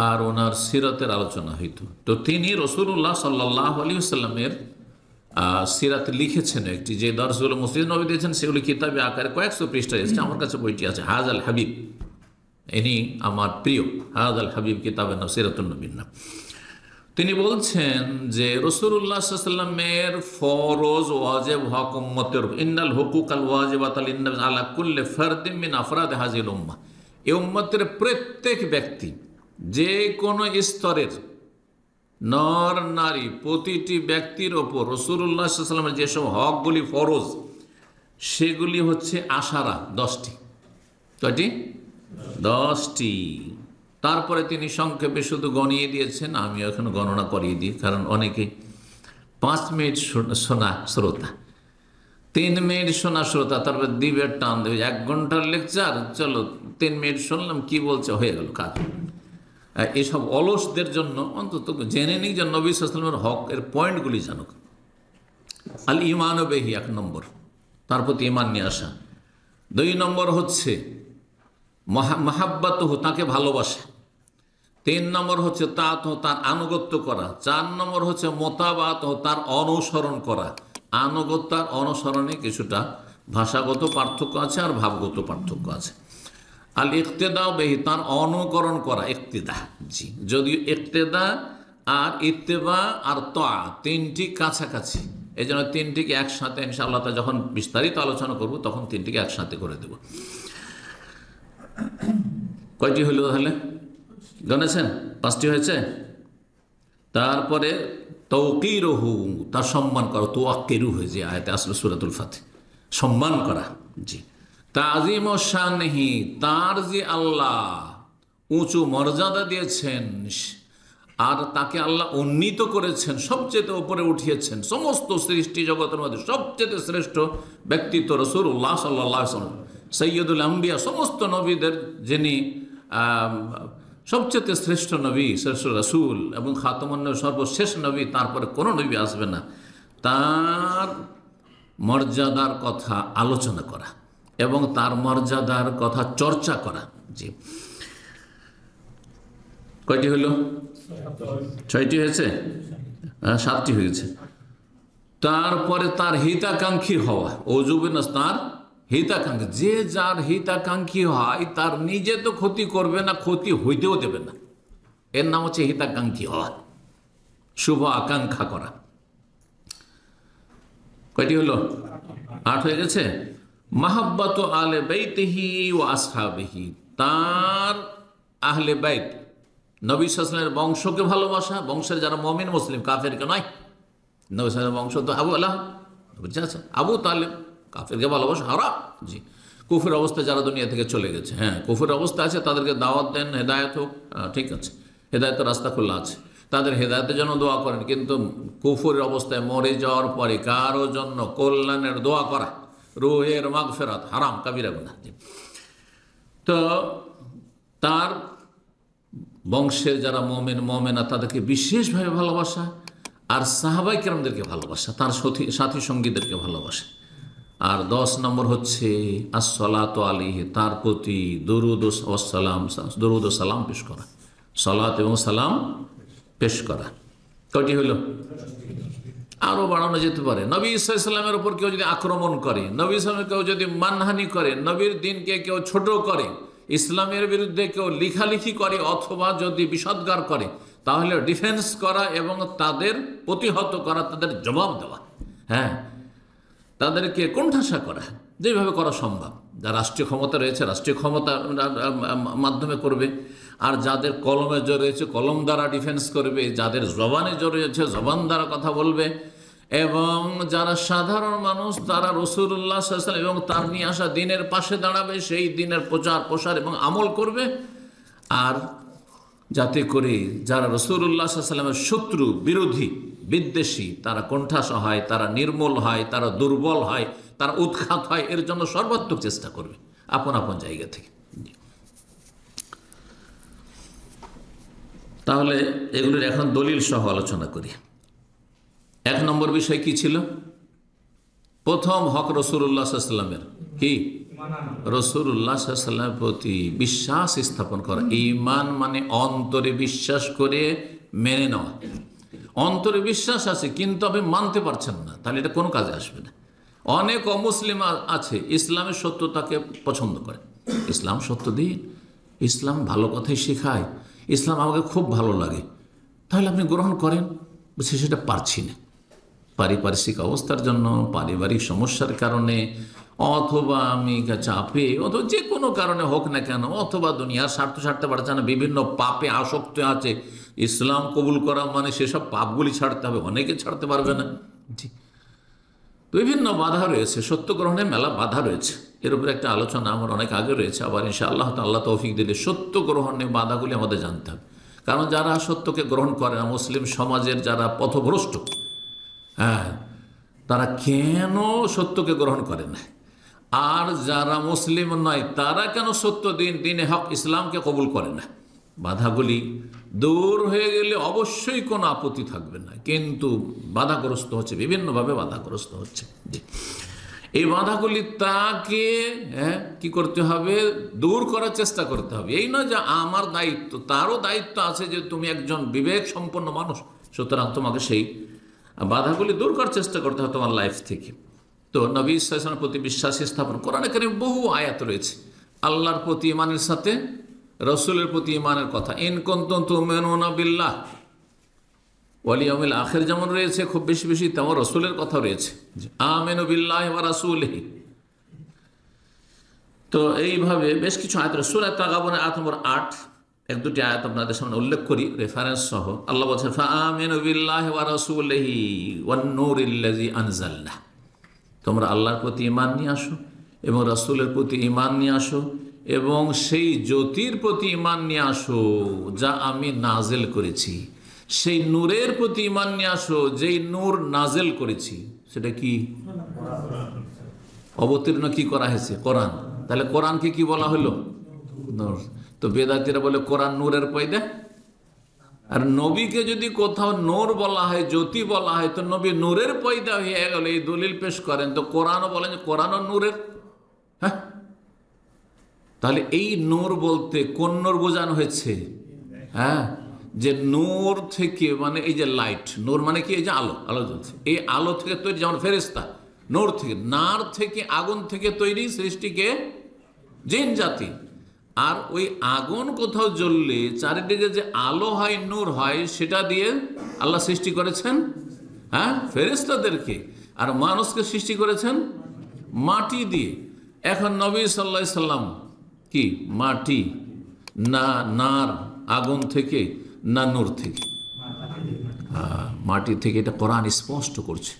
আর ওনার সিরাতের আলোচনা হইতো। তো তিনি রাসূলুল্লাহ সাল্লাল্লাহু আলাইহি ওয়াসাল্লামের সিরাত লিখেছেন একটি, যে দর্শগুলো মসজিদ নববী দিয়েছেন সেগুলি কিতাবে আকারে কয়েকশো পৃষ্ঠা এসেছে। আমার কাছে বইটি আছে, হাযাল হাবিব, ইনি আমার প্রিয়, হাযাল হাবিব কিতাবে নাম সিরাতুন নবীর নাম। তিনি বলছেন যে রাসূলুল্লাহ সাল্লাল্লাহু আলাইহি ওয়াসাল্লামের ফরজ ওয়াজিব হক উম্মতের, ইন্নাল হুকুকাল ওয়াজিবাত আলা কুল্লি ফারদিন মিন আফরাদ হাযিল উম্মাহ, এই উম্মতের প্রত্যেক ব্যক্তি, যে কোনো স্তরের নর নারী, প্রতিটি ব্যক্তির ওপর রাসূলুল্লাহ সাল্লাল্লাহু আলাইহি ওয়াসাল্লামের যেসব হকগুলি ফরজ, সেগুলি হচ্ছে 10টি। কয়টি? 10টি। তারপরে তিনি সংক্ষেপে শুধু গণিয়ে দিয়েছেন, আমি এখন গণনা করিয়ে দিই, কারণ অনেকে 5 মিনিট শোনা শ্রোতা, 3 মিনিট শোনা শ্রোতা, তারপরে দিবের টান দেবে, 1 ঘন্টার লেকচার, চলো 3 মিনিট শুনলাম, কি বলছে, হয়ে গেল কাজ। এসব অলসদের জন্য অন্তত জেনে নিই যে নবী সাল্লাল্লাহু আলাইহি ওয়াসাল্লামের হক এর পয়েন্টগুলি জানুক। আল ঈমান বিহি 1 নম্বর, তার প্রতি ঈমান নিয়ে আসা। 2 নম্বর হচ্ছে মাহাব্বাতুহু, তাকে ভালোবাসা। 3 নম্বর হচ্ছে তাআতুহু, তার আনুগত্য করা। 4 নম্বর হচ্ছে মুতাবাআতুহু, তার অনুসরণ করা। আনুগত্য আর অনুসরণে কিছুটা ভাষাগত পার্থক্য আছে আর ভাবগত পার্থক্য আছে। আল ইক্তেদা বিহি, তার অনুকরণ করা, ইক্তেদা। জি, যদিও ইক্তেদা আর ইত্তেবা আর তাআ 3টি কাছাকাছি, এই জন্য 3টিকে একসাথে ইনশাআল্লাহ যখন বিস্তারিত আলোচনা করব তখন 3টিকে একসাথে করে দেব। কয়টি হইল তাহলে? জানেছেন 5টি হয়েছে। তারপরে তাওকীরুহু, তার সম্মান করা, তুওয়াক্কিরু হয়ে যে আয়াতে আসলে সূরাতুল ফাতিহা, সম্মান করা। জি, তাযীম ও শানহি, তার যে আল্লাহ উঁচু মর্যাদা দিয়েছেন, আর তাকে আল্লাহ উন্নীত করেছেন, সবচেয়ে উপরে উঠিয়েছেন, সমস্ত সৃষ্টি জগতের মধ্যে সবচেয়ে শ্রেষ্ঠ ব্যক্তিত্ব রাসূলুল্লাহ সাল্লাল্লাহু আলাইহি ওয়াসাল্লাম, সৈয়দুল আম্বিয়া, সমস্ত নবীদের যিনি সবচেয়ে শ্রেষ্ঠ নবী, শ্রেষ্ঠ রাসূল এবং খাতামুন নবী, সর্বশেষ নবী, তারপরে কোনো নবী আসবে না, তার মর্যাদার কথা আলোচনা করা এবং তার মর্যাদার কথা চর্চা করা। জি, কয়টি হইল? 6টি হয়েছে, 7টি হয়েছে। তারপরে তার হিতাকাঙ্ক্ষী হওয়া, ওজুবিনাস, তার হিতাকাঙ্ক্ষী, যে যার হিতাকাঙ্ক্ষী হয় তার নিজে তো ক্ষতি করবে না, ক্ষতি হইতেও দেবে না, এর নাম হচ্ছে হিতাকাঙ্ক্ষী হওয়া, শুভ আকাঙ্ক্ষা করা। কয়টি হলো? 8 হয়ে গেছে। মাহাব্বাত আলে বাইতিহি ওয়া আসহাবিহি, তার আহলে বাইত, নবী সাল্লাল্লাহু আলাইহি ওয়াসাল্লামের বংশকে ভালোবাসা, বংশের যারা মুমিন মুসলিম, কাফেরকে নয়। নবী সাল্লাল্লাহু আলাইহি ওয়াসাল্লামের বংশ তো আবু আলাহ, আবু তালেব, কাফেরকে ভালোবাসা হারাম। জি, কুফরের অবস্থায় যারা দুনিয়া থেকে চলে গেছে, হ্যাঁ কুফরের অবস্থা আছে, তাদেরকে দাওয়াত দেন, হেদায়েত হোক, ঠিক আছে, হেদায়েতের রাস্তা খোলা আছে, তাদের হেদায়েতের জন্য দোয়া করেন। কিন্তু কুফরের অবস্থায় মরে যাওয়ার পরে কারো জন্য কল্যাণের দোয়া করা, রুহের মাগফিরাত, হারাম, কাবিরা গুনাহ। তো তার বংশের যারা মুমিন মুমিনা তাদেরকে বিশেষভাবে ভালোবাসা, আর সাহাবায়ে কেরামদেরকে ভালোবাসা, তার সাথী সঙ্গীদেরকে ভালোবাসা। আর 10 নম্বর হচ্ছে আসসালাতু আলাইহি, তার প্রতি দরুদ ও সালাম পেশ করা, সালাত এবং সালাম পেশ করা। কয়টি হইল? আরও বাড়ানো যেতে পারে। নবী সাল্লাল্লাহু আলাইহি ওয়াসাল্লামের উপর কেউ যদি আক্রমণ করে, নবী সাল্লাল্লাহু আলাইহি ওয়াসাল্লাম কেউ যদি মানহানি করে, নবীর দিনকে কেউ ছোট করে, ইসলামের বিরুদ্ধে কেউ লেখালেখি করে অথবা যদি বিষদগার করে, তাহলে ডিফেন্স করা এবং তাদের প্রতিহত করা, তাদের জবাব দেওয়া, হ্যাঁ, তাদেরকে কোণঠাসা করা, যেভাবে করা সম্ভব। যা রাষ্ট্রীয় ক্ষমতা রয়েছে রাষ্ট্রীয় ক্ষমতার মাধ্যমে করবে, আর যাদের কলমে জোর রয়েছে কলম দ্বারা ডিফেন্স করবে, যাদের জবানে জোর রয়েছে জবান দ্বারা কথা বলবে, এবং যারা সাধারণ মানুষ তারা রাসূলুল্লাহ সাল্লাল্লাহু আলাইহি ওয়াসাল্লাম এবং তার নিয়ে আসা দিনের পাশে দাঁড়াবে, সেই দিনের প্রচার প্রসার এবং আমল করবে। আর যাতে করে যারা রাসূলুল্লাহ সাল্লাল্লাহু আলাইহি ওয়াসাল্লামের শত্রু, বিরোধী, বিদ্বেষী, তারা কোণঠাসা হয়, তারা নির্মূল হয়, তারা দুর্বল হয়, তারা উৎখাত হয়, এর জন্য সর্বাত্মক চেষ্টা করবে আপন আপন জায়গা থেকে। তাহলে এগুলির এখন দলিল সহ আলোচনা করি। 1 নম্বর বিষয় কি ছিল? প্রথম হক রাসূলুল্লাহ সাল্লাল্লাহু আলাইহি ওয়াসাল্লামের কি? রাসূলুল্লাহ সাল্লাল্লাহু আলাইহি ওয়াসাল্লামের প্রতি বিশ্বাস স্থাপন করা। ঈমান মানে অন্তরে বিশ্বাস করে মেনে নেওয়া। অন্তরে বিশ্বাস আছে কিন্তু আপনি মানতে পারছেন না, তাহলে এটা কোনো কাজে আসবে না। অনেক অমুসলিম আছে ইসলামের সত্যতাকে পছন্দ করে, ইসলাম সত্য দিন, ইসলাম ভালো কথাই শেখায়, ইসলাম আমাকে খুব ভালো লাগে, তাহলে আপনি গ্রহণ করেন। বলছি সেটা পারছি না, পারিপার্শ্বিক অবস্থার জন্য, পারিবারিক সমস্যার কারণে, অথবা আমি চাপে, অথবা যে কোনো কারণে হোক না কেন, অথবা দুনিয়ার স্বার্থ ছাড়তে পারছে না, বিভিন্ন পাপে আসক্ত আছে। ইসলাম কবুল করা মানে সেসব পাপগুলি ছাড়তে হবে, অনেকে ছাড়তে পারবে না। ঠিক, বিভিন্ন বাধা রয়েছে, সত্য গ্রহণে মেলা বাধা রয়েছে। এর উপরে একটা আলোচনা আমার অনেক আগে রয়েছে, আবার ইনশাআল্লাহ আল্লাহ তৌফিক দিলে সত্য গ্রহণে বাধাগুলি আমাদের জানতে হবে। কারণ যারা সত্যকে গ্রহণ করে না, মুসলিম সমাজের যারা পথভ্রষ্ট, হ্যাঁ, তারা কেন সত্যকে গ্রহণ করে না, আর যারা মুসলিম নয় তারা কেন সত্য দিনে হক ইসলামকে কবুল করে না। বাধাগুলি দূর হয়ে গেলে অবশ্যই কোনো আপত্তি থাকবে না, কিন্তু বাধাগ্রস্ত হচ্ছে, বিভিন্নভাবে বাধাগ্রস্ত হচ্ছে। এই বাধাগুলি তাকে কি করতে হবে? দূর করার চেষ্টা করতে হবে। এই নয় যে আমার দায়িত্ব, তারও দায়িত্ব আছে যে তুমি একজন বিবেক সম্পন্ন মানুষ, সুতরাং তোমাকে সেই বাধাগুলি দূর করার চেষ্টা করতে হবে তোমার লাইফ থেকে। তো নবী সাল্লাল্লাহু আলাইহি ওয়াসাল্লামের প্রতি বিশ্বাস স্থাপন, কোরআনে কারীমে বহু আয়াত রয়েছে আল্লাহর প্রতি ঈমানের সাথে রাসূলের প্রতি ঈমানের কথা। ইন কুনতুম তু'মিনুনা বিল্লাহ ওয়াল ইয়াউমিল আখির যেমন রয়েছে, খুব বেশি বেশি তেমন রাসূলের কথা রয়েছে, আমিনু বিল্লাহি ওয়া রাসূলিহি। তো এইভাবে বেশ কিছু আয়াত, সূরা তাগাবুনের আয়াত নম্বর 8, 1-2টি আয়াত আপনাদের সামনে উল্লেখ করি রেফারেন্স সহ। আল্লাহ বলছেন ফাআমিনু বিল্লাহি ওয়া রাসূলিহি ওয়ান নূরিল্লাযী আনজালনা, তোমরা আল্লাহর প্রতি ঈমান নিয়ে আসো এবং রাসূলের প্রতি ঈমান নিয়ে আসো এবং সেই জ্যোতির প্রতি ঈমান নিয়ে আসো যা আমি নাজিল করেছি। সেই নূরের প্রতি ঈমান নিয়ে আসো যেই নূর নাজেল করেছি। সেটা কি? অবতীর্ণ কি করা হয়েছে? কোরআন। তাহলে কোরআনকে কি বলা হলো? নূর। তো বেদাতীরা বলে কোরআন নূরের পয়দা। আর নবীকে যদি কোথাও নূর বলা হয়, জ্যোতি বলা হয়, তো নবী নূরের পয়দা হয়ে গেল, এই দলিল পেশ করেন। তো কোরআনও বলেন যে কোরআনও নূরের। হ্যাঁ, তাহলে এই নূর বলতে কোন নূর বোঝানো হয়েছে? হ্যাঁ, যে নূর থেকে, মানে এই যে লাইট, নূর মানে কি? এই যে আলো, আলো জ্বলছে, এই আলো থেকে তৈরি, যেমন ফেরেশতা নূর থেকে, নার থেকে, আগুন থেকে তৈরি সৃষ্টিকে জিন জাতি। আর ওই আগুন কোথাও জ্বললে চারিদিকে যে আলো হয়, নূর হয়, সেটা দিয়ে আল্লাহ সৃষ্টি করেছেন হ্যাঁ ফেরেশতাদেরকে। আর মানুষকে সৃষ্টি করেছেন মাটি দিয়ে। এখন নবী সাল্লাল্লাহু আলাইহি সাল্লাম কি মাটি না নার, আগুন থেকে না নূর থেকে? মাটি থেকে। এটা কোরআন স্পষ্ট করছে।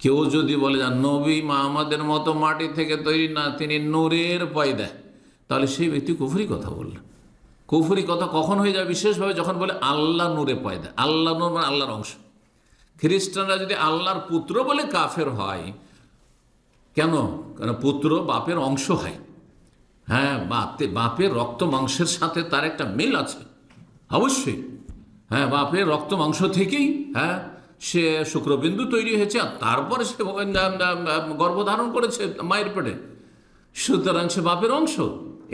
কেউ যদি বলে যে নবী মুহাম্মদের মতো মাটি থেকে তৈরি না, তিনি নূরের পয়দা, তাহলে সেই ব্যক্তি কুফরি কথা বলল। কুফরি কথা কখন হয়ে যায়? বিশেষভাবে যখন বলে আল্লাহ নূরে পয়দা। আল্লাহ নূর মানে আল্লাহর অংশ। খ্রিস্টানরা যদি আল্লাহর পুত্র বলে কাফের হয়, কেন? কারণ পুত্র বাপের অংশ হয়। হ্যাঁ, বাপের রক্ত মাংসের সাথে তার একটা মিল আছে অবশ্যই। হ্যাঁ, বাপের রক্ত মাংস থেকেই হ্যাঁ সে শুক্রবিন্দু তৈরি হয়েছে, আর তারপরে সে গর্ভধারণ করেছে মায়ের পেটে, সুতরাং সে বাপের অংশ।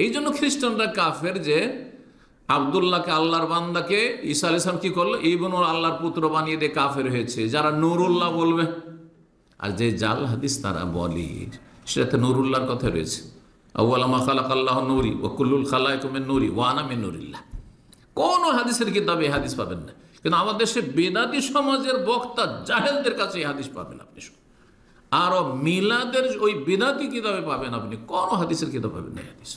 এই জন্য খ্রিস্টানরা কাফের যে আব্দুল্লাহকে, আল্লাহর বান্দাকে ঈসা আলাইহিস সালাম কি করলো? ইবনুল আল্লাহর পুত্র বানিয়ে দিয়ে কাফের হয়েছে। যারা নুরুল্লাহ বলবে, আর যে জাল হাদিস তারা বলে, সেটাতে নুরুল্লাহর কথা রয়েছে। আউয়ালা মা খালাকাল্লাহু নূরি ওয়া কুল্লুল খালাইকু মিন নূরি ওয়া আনা মিন নূরিল্লাহ। কোন হাদিসের কিতাবে এই হাদিস পাবেন না। কিন্তু আমাদের দেশে বেদাতি সমাজের বক্তা জাহেলদের কাছে এই হাদিস পাবেন আপনি। আর মিলাদের ওই বেদাতি কিতাবে পাবেন আপনি, কোন হাদিসের কিতাব পাবেন না হাদিস।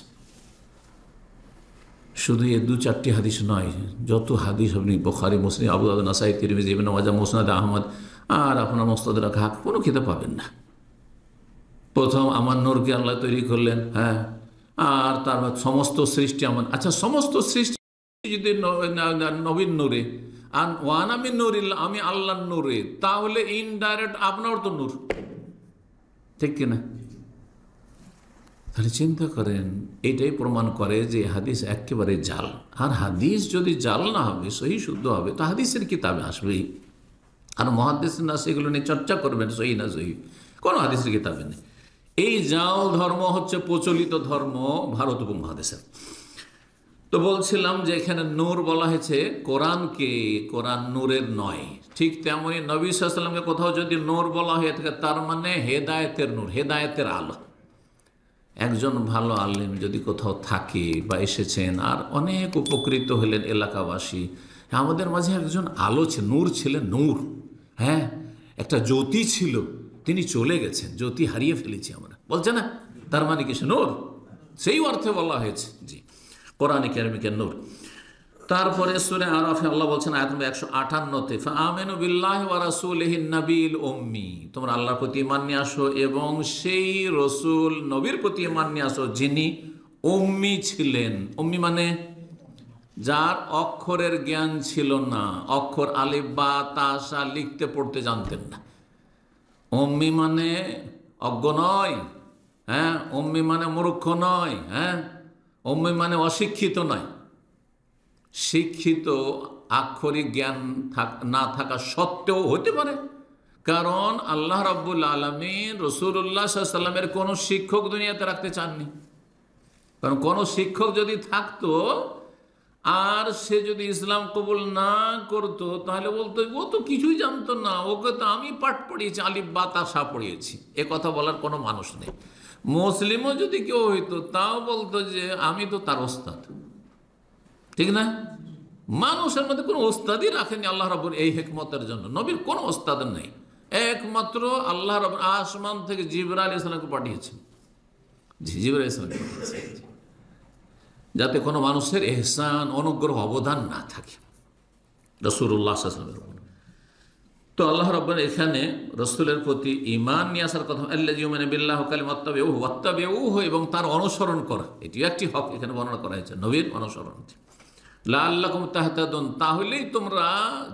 শুধু এই দু চারটি হাদিস নয়, যত হাদিস আপনি বুখারী, মুসলিম, আবু দাউদ, নাসাই, তিরমিজি, ইবনে মাজাহ, মুসনাদ আহমদ, আর আপনার মুস্তাদরাক হাকিম, কোনো কিতাব পাবেন না। প্রথম আমার নূরকে আল্লাহ তৈরি করলেন, হ্যাঁ, আর তার সমস্ত সৃষ্টি আমার। আচ্ছা, সমস্ত সৃষ্টি যদি নবীন নূরে, আর ওয়ানা মিন নূরিল্লাহ, আমি আল্লাহর নূরে, তাহলে ইনডাইরেক্ট আপনার তো নূর, ঠিক কিনা? তাহলে চিন্তা করেন, এটাই প্রমাণ করে যে হাদিস একেবারে জাল। আর হাদিস যদি জাল না হবে, সহি শুদ্ধ হবে, তো হাদিসের কিতাবে আসবেই। আর মুহাদ্দিসিন না সেগুলো নিয়ে চর্চা করবেন, সহি না সহি, কোনো হাদিসের কিতাবে নেই। এই জাল ধর্ম হচ্ছে প্রচলিত ধর্ম ভারত উপমহাদেশের। তো বলছিলাম যে এখানে নূর বলা হয়েছে কোরআনকে, কোরআন নূরের নয়। ঠিক তেমনি নবী সাল্লাল্লাহু আলাইহি ওয়াসাল্লামকে কোথাও যদি নূর বলা হয়ে থাকে, তার মানে হেদায়েতের নূর, হেদায়েতের আলো। একজন ভালো আলেম যদি কোথাও থাকে বা এসেছেন, আর অনেক উপকৃত হলেন এলাকাবাসী, আমাদের মাঝে একজন আলো ছিল, নূর ছিলেন, নূর, হ্যাঁ, একটা জ্যোতি ছিল, তিনি চলে গেছেন, জ্যোতি হারিয়ে ফেলেছি আমরা, বলছে না, তার মানে কি সে নূর? সেই অর্থে বলা হয়েছে জি কোরআনে কারিমের নূর। তারপরে সূরা আরাফে আল্লাহ বলছেন আয়াত নম্বর 158-তে, ফাআমিনু বিল্লাহি ওয়া রাসূলিহিন নাবিয়্যিল উম্মি, তোমরা আল্লাহর প্রতি ঈমান নিয়ে আসো এবং সেই রাসূল নবীর প্রতি ঈমান নিয়ে আসো যিনি উম্মি ছিলেন। উম্মি মানে যার অক্ষরের জ্ঞান ছিল না, অক্ষর আলিফ বা তা সা লিখতে পড়তে জানতেন না। উম্মি মানে অজ্ঞ নয়, হ্যাঁ, উম্মি মানে মূর্খ নয়, হ্যাঁ, উম্মি মানে অশিক্ষিত নয়। শিক্ষিত আক্ষরিক জ্ঞান না থাকা সত্ত্বেও হতে পারে, কারণ আল্লাহ রাব্বুল আলামিন রাসূলুল্লাহ সাল্লাল্লাহু আলাইহি ওয়াসাল্লামের কোনো শিক্ষক দুনিয়াতে রাখতে চাননি। কারণ কোনো শিক্ষক যদি থাকতো আর সে যদি ইসলাম কবুল না করতো, তাহলে বলতো ও তো কিছুই জানতো না, ওকে তো আমি পাঠ পড়িয়েছি, আলিফ বা তা সা পড়িয়েছি। এ কথা বলার কোনো মানুষ নেই। মুসলিমও যদি কেউ হইতো, তাও বলতো যে আমি তো তার ওস্তাদ, ঠিক না? মানুষের মধ্যে কোনো ওস্তাদই রাখেনি আল্লাহ রাব্বুল এই হিকমতের জন্য। নবীর কোনো ওস্তাদ নেই, একমাত্র আল্লাহ রাব্বুল আসমান থেকে জিবরাইল আলাইহিস সালামকে পাঠিয়েছেন, জিবরাইল আলাইহিস সালামকে পাঠিয়েছেন, যাতে কোনো মানুষের ইহসান, অনুগ্রহ, অবদান না থাকে রাসূলুল্লাহ সাল্লাল্লাহু আলাইহি ওয়াসাল্লামের উপর। তো আল্লাহ রাব্বুল এখানে রাসূলের প্রতি ঈমান নিয়ে আসার কথা, আল্লাযী ইউমিনু বিল্লাহি ওয়া কালিমাতুহু ওয়াত্তাবিউহু, এবং তার অনুসরণ করা, এটিও একটি হক এখানে বর্ণনা করা হয়েছে, নবীর অনুসরণ। লাআল্লাকুম তাহতাদুন, তাহলেই তোমরা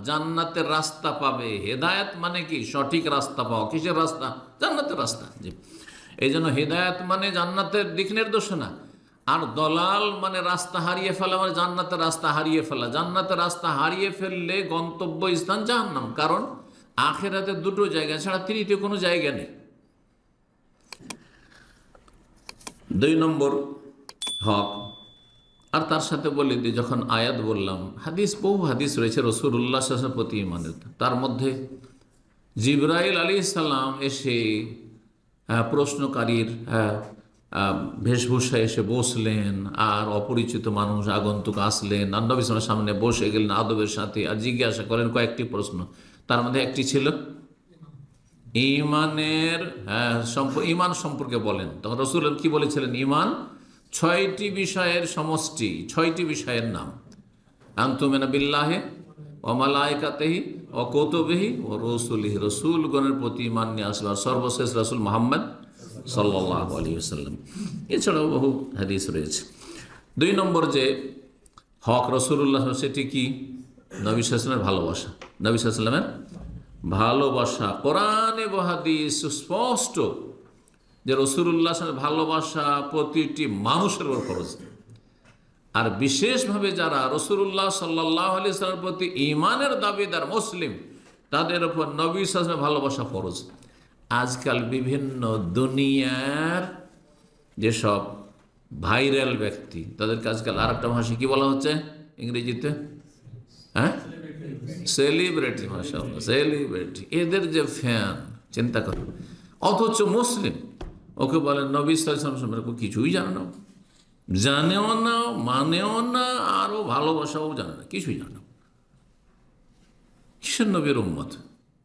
জান্নাতের রাস্তা পাবে। হেদায়েত মানে কি? সঠিক রাস্তা পাওয়া। কিসের রাস্তা? জান্নাতের রাস্তা। জি, এই জন্য হেদায়েত মানে জান্নাতের দিক নির্দেশনা, আর দলাল মানে রাস্তা হারিয়ে ফেলা, মানে জান্নাতের রাস্তা হারিয়ে ফেলা। জান্নাতের রাস্তা হারিয়ে ফেললে গন্তব্য স্থান জাহান্নাম, কারণ আখিরাতে দুটো জায়গা ছাড়া তৃতীয় কোনো জায়গা নেই। 2 নম্বর হক। আর তার সাথে বলে দিই, যখন আয়াত বললাম, হাদিস, বহু হাদিস রয়েছে রাসূলুল্লাহ সাল্লাল্লাহু আলাইহি ওয়াসাল্লামের প্রতি ঈমানের। তার মধ্যে জিবরাইল আলাইহিস সালাম এসে প্রশ্নকারীর বেশভূষায় এসে বসলেন, আর অপরিচিত মানুষ আগন্তুক আসলেন, আর নবী সাল্লাল্লাহু আলাইহি ওয়াসাল্লামের সামনে বসে গেলেন আদবের সাথে, আর জিজ্ঞাসা করেন কয়েকটি প্রশ্ন। তার মধ্যে একটি ছিল ঈমানের, ঈমান সম্পর্কে বলেন। তখন রাসূল কি বলেছিলেন? ঈমান 6টি বিষয়ের সমষ্টি, 6টি বিষয়ের নাম। আনতুমিনা বিল্লাহি ওয়া মালাইকাতিহি ওয়া কুতুবিহি ওয়া রুসুলিহি, রাসূলগণের প্রতি ঈমান নিয়ে আসবে, আর সর্বশেষ রাসূল মুহাম্মদ সাল্লাল্লাহু আলাইহি ওয়াসাল্লাম। এছাড়াও বহু হাদিস রয়েছে। 2 নম্বর যে হক রাসূলুল্লাহ, সেটি কি? নবী সাল্লাল্লাহু আলাইহি ওয়াসাল্লামের ভালোবাসা। নবী সাল্লাল্লাহু আলাইহি ওয়াসাল্লামের ভালোবাসা কোরআনে ও হাদিস স্পষ্ট যে রাসূলুল্লাহ সাল্লাল্লাহু আলাইহি ওয়াসাল্লামের ভালোবাসা প্রতিটি মানুষের উপর ফরজ, আর বিশেষভাবে যারা রাসূলুল্লাহ সাল্লাল্লাহু আলাইহি ওয়াসাল্লামের প্রতি ঈমানের দাবিদার মুসলিম, তাদের উপর নবী সাল্লাল্লাহু আলাইহি ওয়াসাল্লামের ভালোবাসা ফরজ। আজকাল বিভিন্ন দুনিয়ার যেসব ভাইরাল ব্যক্তি, তাদেরকে আজকাল আর একটা ভাষা কি বলা হচ্ছে ইংরেজিতে? সেলিব্রিটি। মাশাআল্লাহ, সেলিব্রিটি। এদের যে ফ্যান, চিন্তা করো, অথচ মুসলিম। ওকে বলেন নবী সাল্লাল্লাহু আলাইহি ওয়াসাল্লাম সম্পর্কে কিছুই জানে না, জানেও না, মানেও না, আরও ভালোবাসাও জানে না, কিছুই জানে না। কিসের নবীর উম্মত?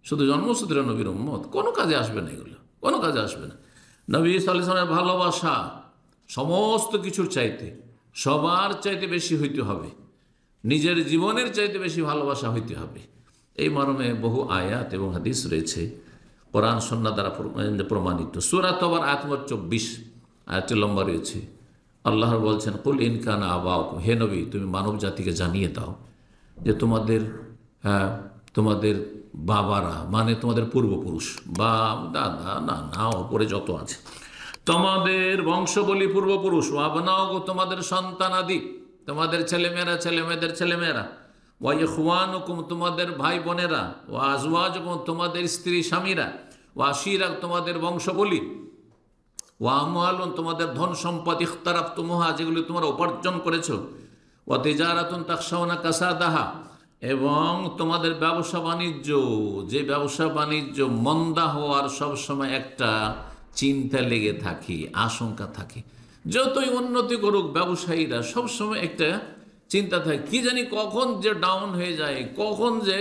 শুধু জন্মসূত্রে নবীর উম্মত, কোনো কাজে আসবে না এগুলো, কোনো কাজে আসবে না। নবী সাল্লাল্লাহু আলাইহি ওয়াসাল্লামের ভালোবাসা সমস্ত কিছুর চাইতে, সবার চাইতে বেশি হইতে হবে, নিজের জীবনের চাইতে বেশি ভালোবাসা হইতে হবে। এই মর্মে বহু আয়াত এবং হাদিস রয়েছে, কোরআন সুন্নাহ দ্বারা প্রমাণিত। সূরা তওবার আয়াত নম্বর 24, আয়াতটি লম্বা রয়েছে। আল্লাহ বলছেন, কুল ইন কানা আবাউকুম, হে নবী তুমি মানব জাতিকে জানিয়ে দাও যে তোমাদের বাবারা, মানে তোমাদের পূর্বপুরুষ, বাপ দাদা নানা ওপরে যত আছে, তোমাদের বংশবলী পূর্বপুরুষ, আবনাও, তোমাদের সন্তানাদি, তোমাদের ছেলেমেয়েরা, ছেলেমেয়েদের ছেলেমেয়েরা, ওয়া ইখওয়ানুকুম, তোমাদের ভাই বোনেরা, ওয়া আজওয়াজুকুম, তোমাদের স্ত্রী স্বামীরা, ওয়া আশিরা, তোমাদের বংশবলী, ওয়া আমওয়ালুন, তোমাদের ধন সম্পদ, ইখতারাফতুমুহা, যেগুলি তোমরা উপার্জন করেছো, ওয়া তিজারাতুন তাখশাউনা কাসাদাহা, এবং তোমাদের ব্যবসা বাণিজ্য, যে ব্যবসা বাণিজ্য মন্দা হওয়ার সবসময় একটা চিন্তা লেগে থাকে, আশঙ্কা থাকে। যতই উন্নতি করুক ব্যবসায়ীরা, সবসময় একটা চিন্তা থাকে, কি জানি কখন যে ডাউন হয়ে যায়, কখন যে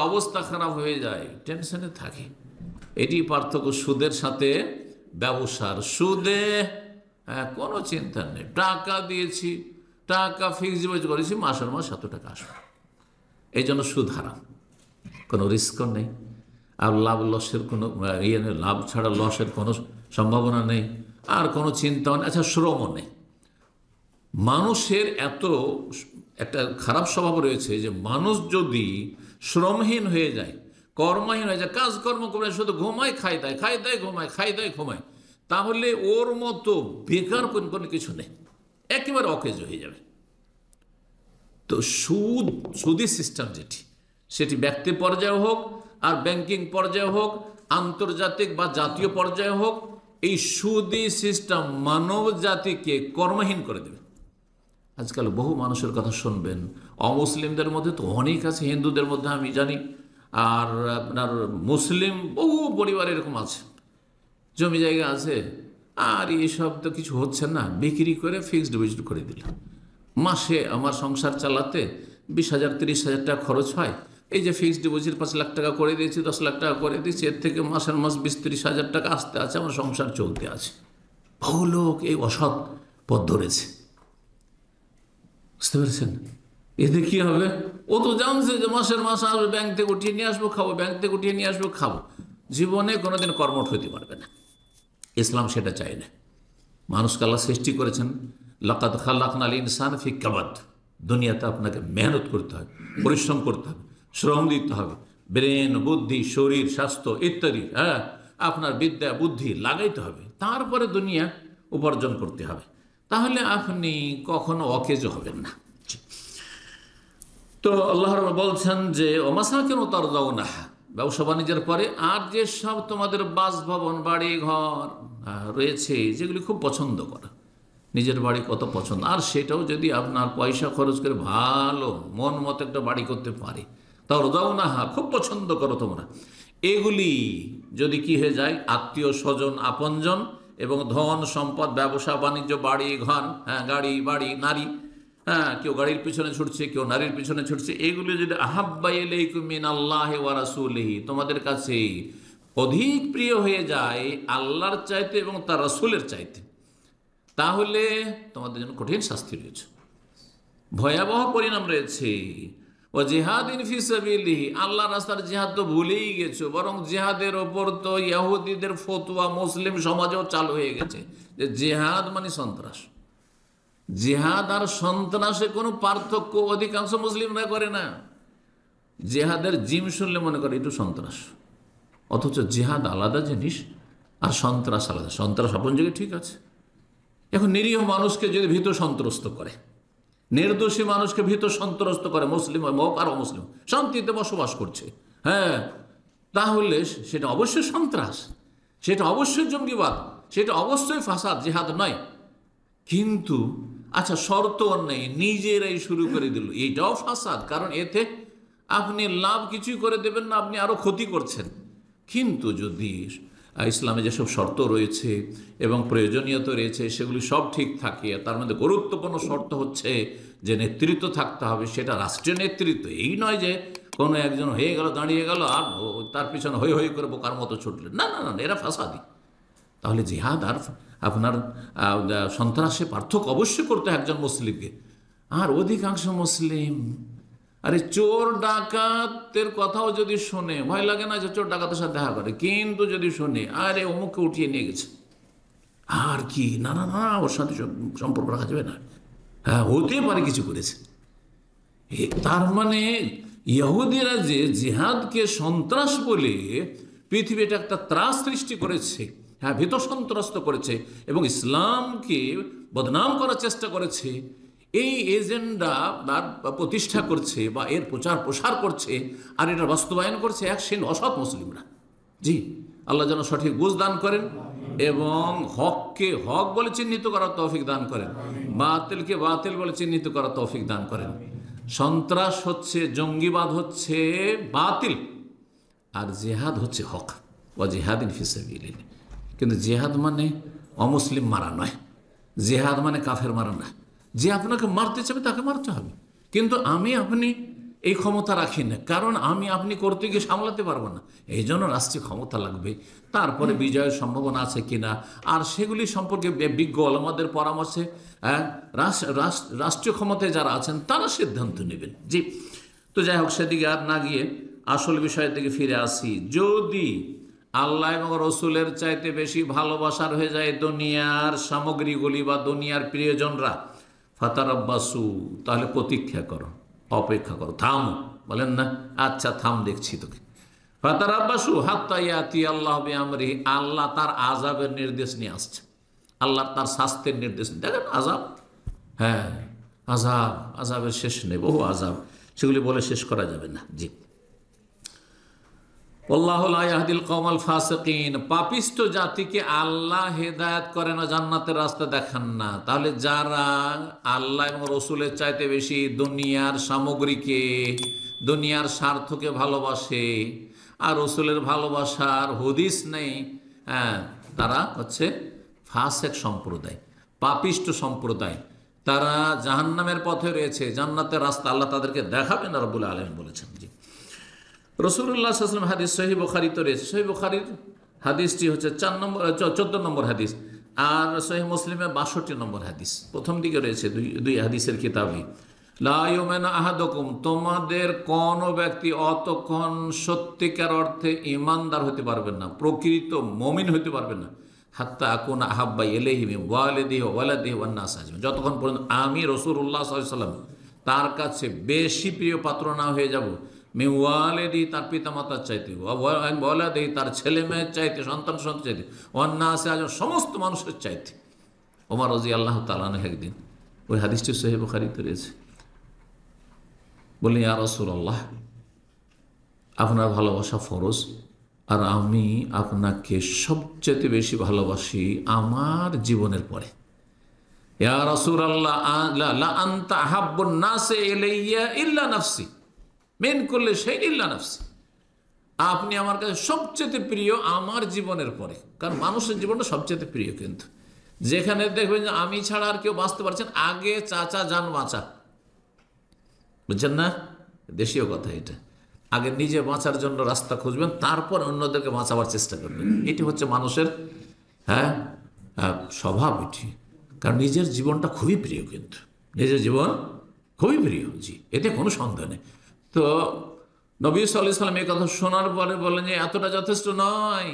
অবস্থা খারাপ হয়ে যায়, টেনশনে থাকে। এটি পার্থক্য সুদের সাথে ব্যবসার। সুদে কোনো চিন্তা নেই, টাকা দিয়েছি, টাকা ফিক্সড ডিপোজিট করেছি, মাসের মাস এত টাকা আসবে। এই জন্য সুদ হারাম, কোনো রিস্কও নেই, আর লাভ লসের কোনো ইয়ে নেই, লাভ ছাড়া লসের কোনো সম্ভাবনা নেই, আর কোনো চিন্তাও নেই। আচ্ছা, শ্রমও নেই। মানুষের এত একটা খারাপ স্বভাব রয়েছে যে মানুষ যদি শ্রমহীন হয়ে যায়, কর্মহীন হয়ে যায়, কাজকর্ম করে শুধু ঘুমায়, খাই দেয়, খাই দেয়, ঘুমায়, খাই দেয়, ঘুমায়, তাহলে ওর মতো বেকার কোনো কিছু নেই, একেবারে অকেজ হয়ে যাবে। তো সুদি সিস্টেম যেটি, সেটি ব্যক্তি পর্যায়ে হোক আর ব্যাংকিং পর্যায়ে হোক, আন্তর্জাতিক বা জাতীয় পর্যায়ে হোক, এই সুদি সিস্টেম মানব জাতিকে কর্মহীন করে দেবে। আজকাল বহু মানুষের কথা শুনবেন, অমুসলিমদের মধ্যে তো অনেক আছে, হিন্দুদের মধ্যে আমি জানি, আর আপনার মুসলিম বহু পরিবার এরকম আছে, জমি জায়গা আছে, আর এইসব তো কিছু হচ্ছে না, বিক্রি করে ফিক্সড ডিপোজিট করে দিলাম, মাসে আমার সংসার চালাতে 20,000 30,000 টাকা খরচ হয়, এই যে ফিক্সড ডিপোজিট 5 লাখ টাকা করে দিয়েছি, 10 লাখ টাকা করে দিয়েছি, এর থেকে মাসের মাস 20-30 হাজার টাকা আসতে আছে, আমার সংসার চলতে আছে। বহু লোক এই অসৎ পথ ধরেছে, বুঝতে পেরেছেন? এতে কি হবে? ও তো জানছে যে মাসের মাস আসবে, ব্যাংক থেকে উঠিয়ে নিয়ে আসবো, খাবো, ব্যাংক থেকে উঠিয়ে নিয়ে আসবো, খাবো, জীবনে কোনোদিন কর্মঠ হতে পারবে না। ইসলাম সেটা চায় না। মানুষকে আল্লাহ সৃষ্টি করেছেন, লাকাদ খালাকনাল ইনসান ফি কাবাদ, দুনিয়াতে আপনাকে মেহনত করতে হবে, পরিশ্রম করতে হবে, শ্রম দিতে হবে, ব্রেন, বুদ্ধি, শরীর, স্বাস্থ্য ইত্যাদি, হ্যাঁ, আপনার বিদ্যা বুদ্ধি লাগাইতে হবে, তারপরে দুনিয়া উপার্জন করতে হবে। তাহলে আপনি কখনো অকেজো হবেন না। তো আল্লাহ রাব্বুল বলছেন যে ওমাসাকিন তারদাউনা, ব্যবসা বাণিজ্যের পরে আর যে সব তোমাদের বাসভবন, বাড়ি ঘর রয়েছে যেগুলি খুব পছন্দ করা, নিজের বাড়ি কত পছন্দ, আর সেটাও যদি আপনার পয়সা খরচ করে ভালো মন মতো একটা বাড়ি করতে পারে, তারদাউনা, খুব পছন্দ করো তোমরা, এগুলি যদি কি হয়ে যায়, আত্মীয় স্বজন, আপনজন এবং ধন সম্পদ, ব্যবসা বাণিজ্য, বাড়ি ঘর, হ্যাঁ, গাড়ি বাড়ি, নারী, হ্যাঁ, কেউ গাড়ির পিছনে ছুটছে, কেউ নারীর পিছনে ছুটছে, এগুলো যদি আহাব্বা ইলাইকুম মিনাল্লাহি ওয়া রাসূলিহি, তোমাদের কাছে অধিক প্রিয় হয়ে যায় আল্লাহর চাইতে এবং তার রাসূলের চাইতে, তাহলে তোমাদের জন্য কঠিন শাস্তি রয়েছে, ভয়াবহ পরিণাম রয়েছে। ও জিহাদিন ফি সাবিলিহি, আল্লাহর রাস্তার জিহাদ তো ভুলেই গেছো, বরং জিহাদের ওপর তো ইহুদিদের ফতোয়া মুসলিম সমাজেও চালু হয়ে গেছে যে জিহাদ মানে সন্ত্রাস। জিহাদ আর সন্ত্রাসে কোনো পার্থক্য অধিকাংশ মুসলিমরা করে না। জিহাদের জিম শুনলে মনে করে একটু সন্ত্রাস, অথচ জিহাদ আলাদা জিনিস আর সন্ত্রাস আলাদা। সন্ত্রাস আপন জায়গায় ঠিক আছে, এখন নিরীহ মানুষকে যদি ভীত সন্ত্রস্ত করে, নির্দোষী মানুষকে ভীত সন্ত্রস্ত করে, মুসলিম হোক আর অমুসলিম, শান্তিতে বসবাস করছে, হ্যাঁ, তাহলে সেটা অবশ্যই সন্ত্রাস, সেটা অবশ্যই জঙ্গিবাদ, সেটা অবশ্যই ফাসাদ, জিহাদ নয়। কিন্তু আচ্ছা, শর্ত নেই, নিজেরাই শুরু করে দিল, এটাও ফাসাদ, কারণ এতে আপনি লাভ কিছুই করে দেবেন না, আপনি আরো ক্ষতি করছেন। কিন্তু যদি ইসলামে যেসব শর্ত রয়েছে এবং প্রয়োজনীয়তা রয়েছে সেগুলি সব ঠিক থাকে, তার মধ্যে গুরুত্বপূর্ণ শর্ত হচ্ছে যে নেতৃত্ব থাকতে হবে, সেটা রাষ্ট্রীয় নেতৃত্ব, এই নয় যে কোনো একজন হয়ে গেল, দাঁড়িয়ে গেল আর তার পিছনে হই হই করে বোকার মতো ছুটলেন, না না না, এরা ফাসাদি। তাহলে জিহাদ আর আপনার সন্ত্রাসে পার্থক্য অবশ্যই করতে একজন মুসলিমকে। আর অধিকাংশ মুসলিম আরে চোর ডাকাতের কথাও যদি শোনে, ভয় লাগে না যে চোর ডাকাতের সাথে দেখা করে, কিন্তু যদি শোনে আরে অমুককে উঠিয়ে নিয়ে গেছে, আর কি, না না না, ওর সাথে সম্পর্ক রাখা যাবে না, হ্যাঁ, হতে পারে কিছু করেছে। তার মানে ইহুদিরা যে জিহাদকে সন্ত্রাস বলে পৃথিবীটা একটা ত্রাস সৃষ্টি করেছে, হ্যাঁ, ভীত সন্ত্রস্ত করেছে এবং ইসলামকে বদনাম করার চেষ্টা করেছে, এই এজেন্ডা প্রতিষ্ঠা করছে বা এর প্রচার প্রসার করছে আর এটা বাস্তবায়ন করছে এক শ্রেণী অসৎ মুসলিমরা। জি, আল্লাহ যেন সঠিক বুঝ দান করেন এবং হককে হক বলে চিহ্নিত করার তৌফিক দান করেন, বাতিলকে বাতিল বলে চিহ্নিত করার তৌফিক দান করেন। সন্ত্রাস হচ্ছে, জঙ্গিবাদ হচ্ছে বাতিল, আর জিহাদ হচ্ছে হক, ওয়া জিহাদিন ফি সাবিলিল্লাহ। কিন্তু জিহাদ মানে অমুসলিম মারা নয়, জিহাদ মানে কাফের মারা নয়। যে আপনাকে মারতে চাবে তাকে মারতে হবে, কিন্তু আমি আপনি এই ক্ষমতা রাখি না, কারণ আমি আপনি করতে গিয়ে সামলাতে পারবো না, এই জন্য রাষ্ট্রীয় ক্ষমতা লাগবে, তারপরে বিজয়ের সম্ভাবনা আছে কিনা আর সেগুলি সম্পর্কে বিজ্ঞ ওলামাদের পরামর্শে রাষ্ট্রীয় ক্ষমতায় যারা আছেন তারা সিদ্ধান্ত নেবেন। জি, তো যাই হোক, সেদিকে আর না গিয়ে আসল বিষয়ের দিকে ফিরে আসি। যদি আল্লাহ এবং রসুলের চাইতে বেশি ভালোবাসার হয়ে যায় দুনিয়ার সামগ্রীগুলি বা দুনিয়ার প্রিয়জনরা, ফাতারাব্বাসু, তাহলে প্রতীক্ষা করো, অপেক্ষা করো, থামো, বলেন না, আচ্ছা থাম, দেখছি তোকে। ফাতারাব্বাসু হাত্তা ইয়াতি আল্লাহু বিআমরিহি, আল্লাহ তার আযাবের নির্দেশ নিয়ে আসছে, আল্লাহ তার শাস্তির নির্দেশ। দেখেন আযাব, হ্যাঁ, আযাবের শেষ নেই, বহু আযাব, সেগুলি বলে শেষ করা যাবে না। জি, আল্লাহু লা ইয়াহদিল কওমাল ফাসিকিন, পাপিষ্ট জাতিকে আল্লাহ হেদায়েত করে না, জান্নাতের রাস্তা দেখান না। তাহলে যারা আল্লাহ এবং রসুলের চাইতে বেশি দুনিয়ার সামগ্রীকে, দুনিয়ার স্বার্থকে ভালোবাসে আর রসুলের ভালোবাসার হদিস নেই, হ্যাঁ, তারা হচ্ছে ফাসেক সম্প্রদায়, পাপিষ্ট সম্প্রদায়, তারা জাহান্নামের পথে রয়েছে, জান্নাতের রাস্তা আল্লাহ তাদেরকে দেখাবেন না, রব্বুল আলামিন বলেছেন। জি, রাসূলুল্লাহ সাল্লাল্লাহু আলাইহি ওয়াসাল্লাম হাদিস সহিহ বুখারীতে রয়েছে, সহিহ বুখারীর হাদিসটি হচ্ছে 14 নম্বর হাদিস, আর সহিহ মুসলিমে 62 নম্বর হাদিস, প্রথম দিকে রয়েছে দুই হাদিসের কিতাবে। লা ইউমিনু আহাদুকুম, তোমাদের কোন ব্যক্তি অতক্ষণ সত্যিকার অর্থে ঈমানদার হতে পারবেন না, প্রকৃত মুমিন হতে পারবেন না, হাত্তা আকুনা আহাব্বা ইলাইহি মিন ওয়ালিদিহি ওয়া ওয়ালাদিহি ওয়ান নাস আজমাইন, যতক্ষণ পর্যন্ত আমি রাসূলুল্লাহ সাল্লাল্লাহু আলাইহি ওয়াসাল্লাম তার কাছে বেশি প্রিয় পাত্র না হয়ে যাব মেওয়ালেদি, তার পিতা মাতার চাইতে, ওয়ালাদি, তার ছেলে মেয়ের চাইতে, সন্তান সন্তান চাইতে, ওয়ান্নাসে আজ সমস্ত মানুষের চাইতে। ওমর রাদিয়াল্লাহু তাআলা আনহু একদিন, ওই হাদিসটি সহিহ বুখারীতে রয়েছে, বললেন, ইয়া রাসূলুল্লাহ, আপনার ভালোবাসা ফরজ, আর আমি আপনাকে সবচেয়ে বেশি ভালোবাসি আমার জীবনের পরে। ইয়া রাসূলুল্লাহ, লা আনতা আহাব্বুন নাসি ইলাইয়া ইল্লা নাফসি মিন কুল্লি শাইইন ইল্লা নাফসি। আপনি আমার কাছে সবচেয়ে প্রিয় আমার জীবনের পরে, কারণ মানুষের জীবনটা সবচেয়ে প্রিয়। কিন্তু যেখানে দেখবেন যে আমি ছাড়া আর কেউ বাঁচতে পারছেন, আগে চাচা যান বাঁচা, বুঝছেন না? দেশীয় কথা এটা। আগে নিজে বাঁচার জন্য রাস্তা খুঁজবেন, তারপর অন্যদেরকে বাঁচাবার চেষ্টা করবেন। এটি হচ্ছে মানুষের স্বভাব এটি। কারণ নিজের জীবনটা খুবই প্রিয়, কিন্তু নিজের জীবন খুবই প্রিয়, জি, এতে কোনো সন্দেহ নেই। তো নবী সাল্লাল্লাহু আলাইহি ওয়াসাল্লাম এই কথা শোনার পরে বললেন যে এতটা যথেষ্ট নয়।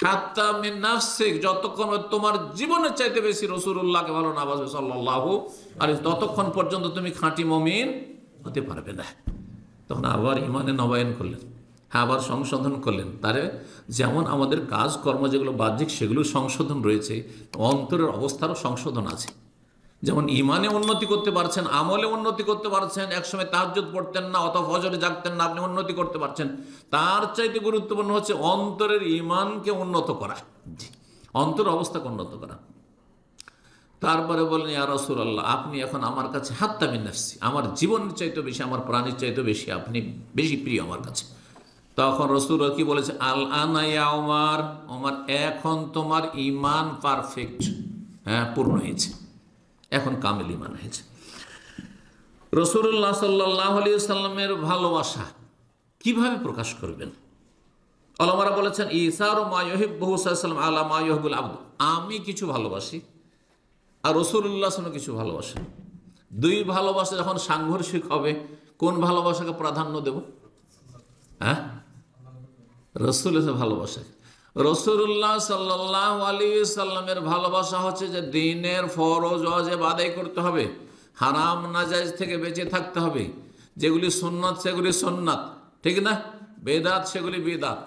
হাত্তা মিন নাফসিক, যতক্ষণ তোমার জীবনের চাইতে বেশি রাসূলুল্লাহকে ভালো না বাসবে সাল্লাল্লাহু আলাইহি, ততক্ষণ পর্যন্ত তুমি খাঁটি মুমিন হতে পারবে না। তখন আবার ইমানে নবায়ন করলেন, আবার সংশোধন করলেন। তারে যেমন আমাদের কাজকর্ম যেগুলো বাহ্যিক সেগুলো সংশোধন রয়েছে, অন্তরের অবস্থারও সংশোধন আছে। যেমন ইমানে উন্নতি করতে পারছেন, আমলে উন্নতি করতে পারছেন, একসময় তাহাজ্জুদ পড়তেন না অথবা ফজরে জাগতেন না, আপনি উন্নতি করতে পারছেন। তার চাইতে গুরুত্বপূর্ণ হচ্ছে অন্তরের ইমানকে উন্নত করা, অন্তর অবস্থাকে উন্নত করা। তারপরে বললেন, ইয়া রাসূলুল্লাহ, আপনি এখন আমার কাছে হাত্তা মিন নাফসি, আমার জীবনের চাইতে বেশি, আমার প্রাণীর চাইতে বেশি আপনি বেশি প্রিয় আমার কাছে। তখন রাসূল কি বলেছে, আল আনা ইয়া ওমর, ওমর এখন তোমার ঈমান পারফেক্ট, পূর্ণ হয়েছে, এখন কামিল ঈমান হয়েছে। রাসূলুল্লাহ সাল্লাল্লাহু আলাইহি ওয়াসাল্লামের ভালোবাসা কিভাবে প্রকাশ করবেন? ওলামারা বলেছেন, ইসারু মা ইউহিব্বুহু সাল্লাল্লাহু আলাইহি ওয়াসাল্লাম আলা মা ইউহিব্বুল আবদ, আমি কিছু ভালোবাসি আর রাসূলুল্লাহ সাল্লাল্লাহু কিছু ভালোবাসেন। দুই ভালোবাসা যখন সাংঘর্ষিক হবে, কোন ভালোবাসাকে প্রাধান্য দেব? রাসূলের ভালোবাসা। রাসূলুল্লাহ সাল্লাল্লাহু আলাইহি ওয়াসাল্লামের ভালোবাসা হচ্ছে যে দ্বীনের ফরজ ওয়াজিব আদায় করতে হবে, হারাম নাজায়েজ থেকে বেঁচে থাকতে হবে, যেগুলি সুন্নাত সেগুলি সুন্নাত, ঠিক না? বেদাত সেগুলি বেদাত।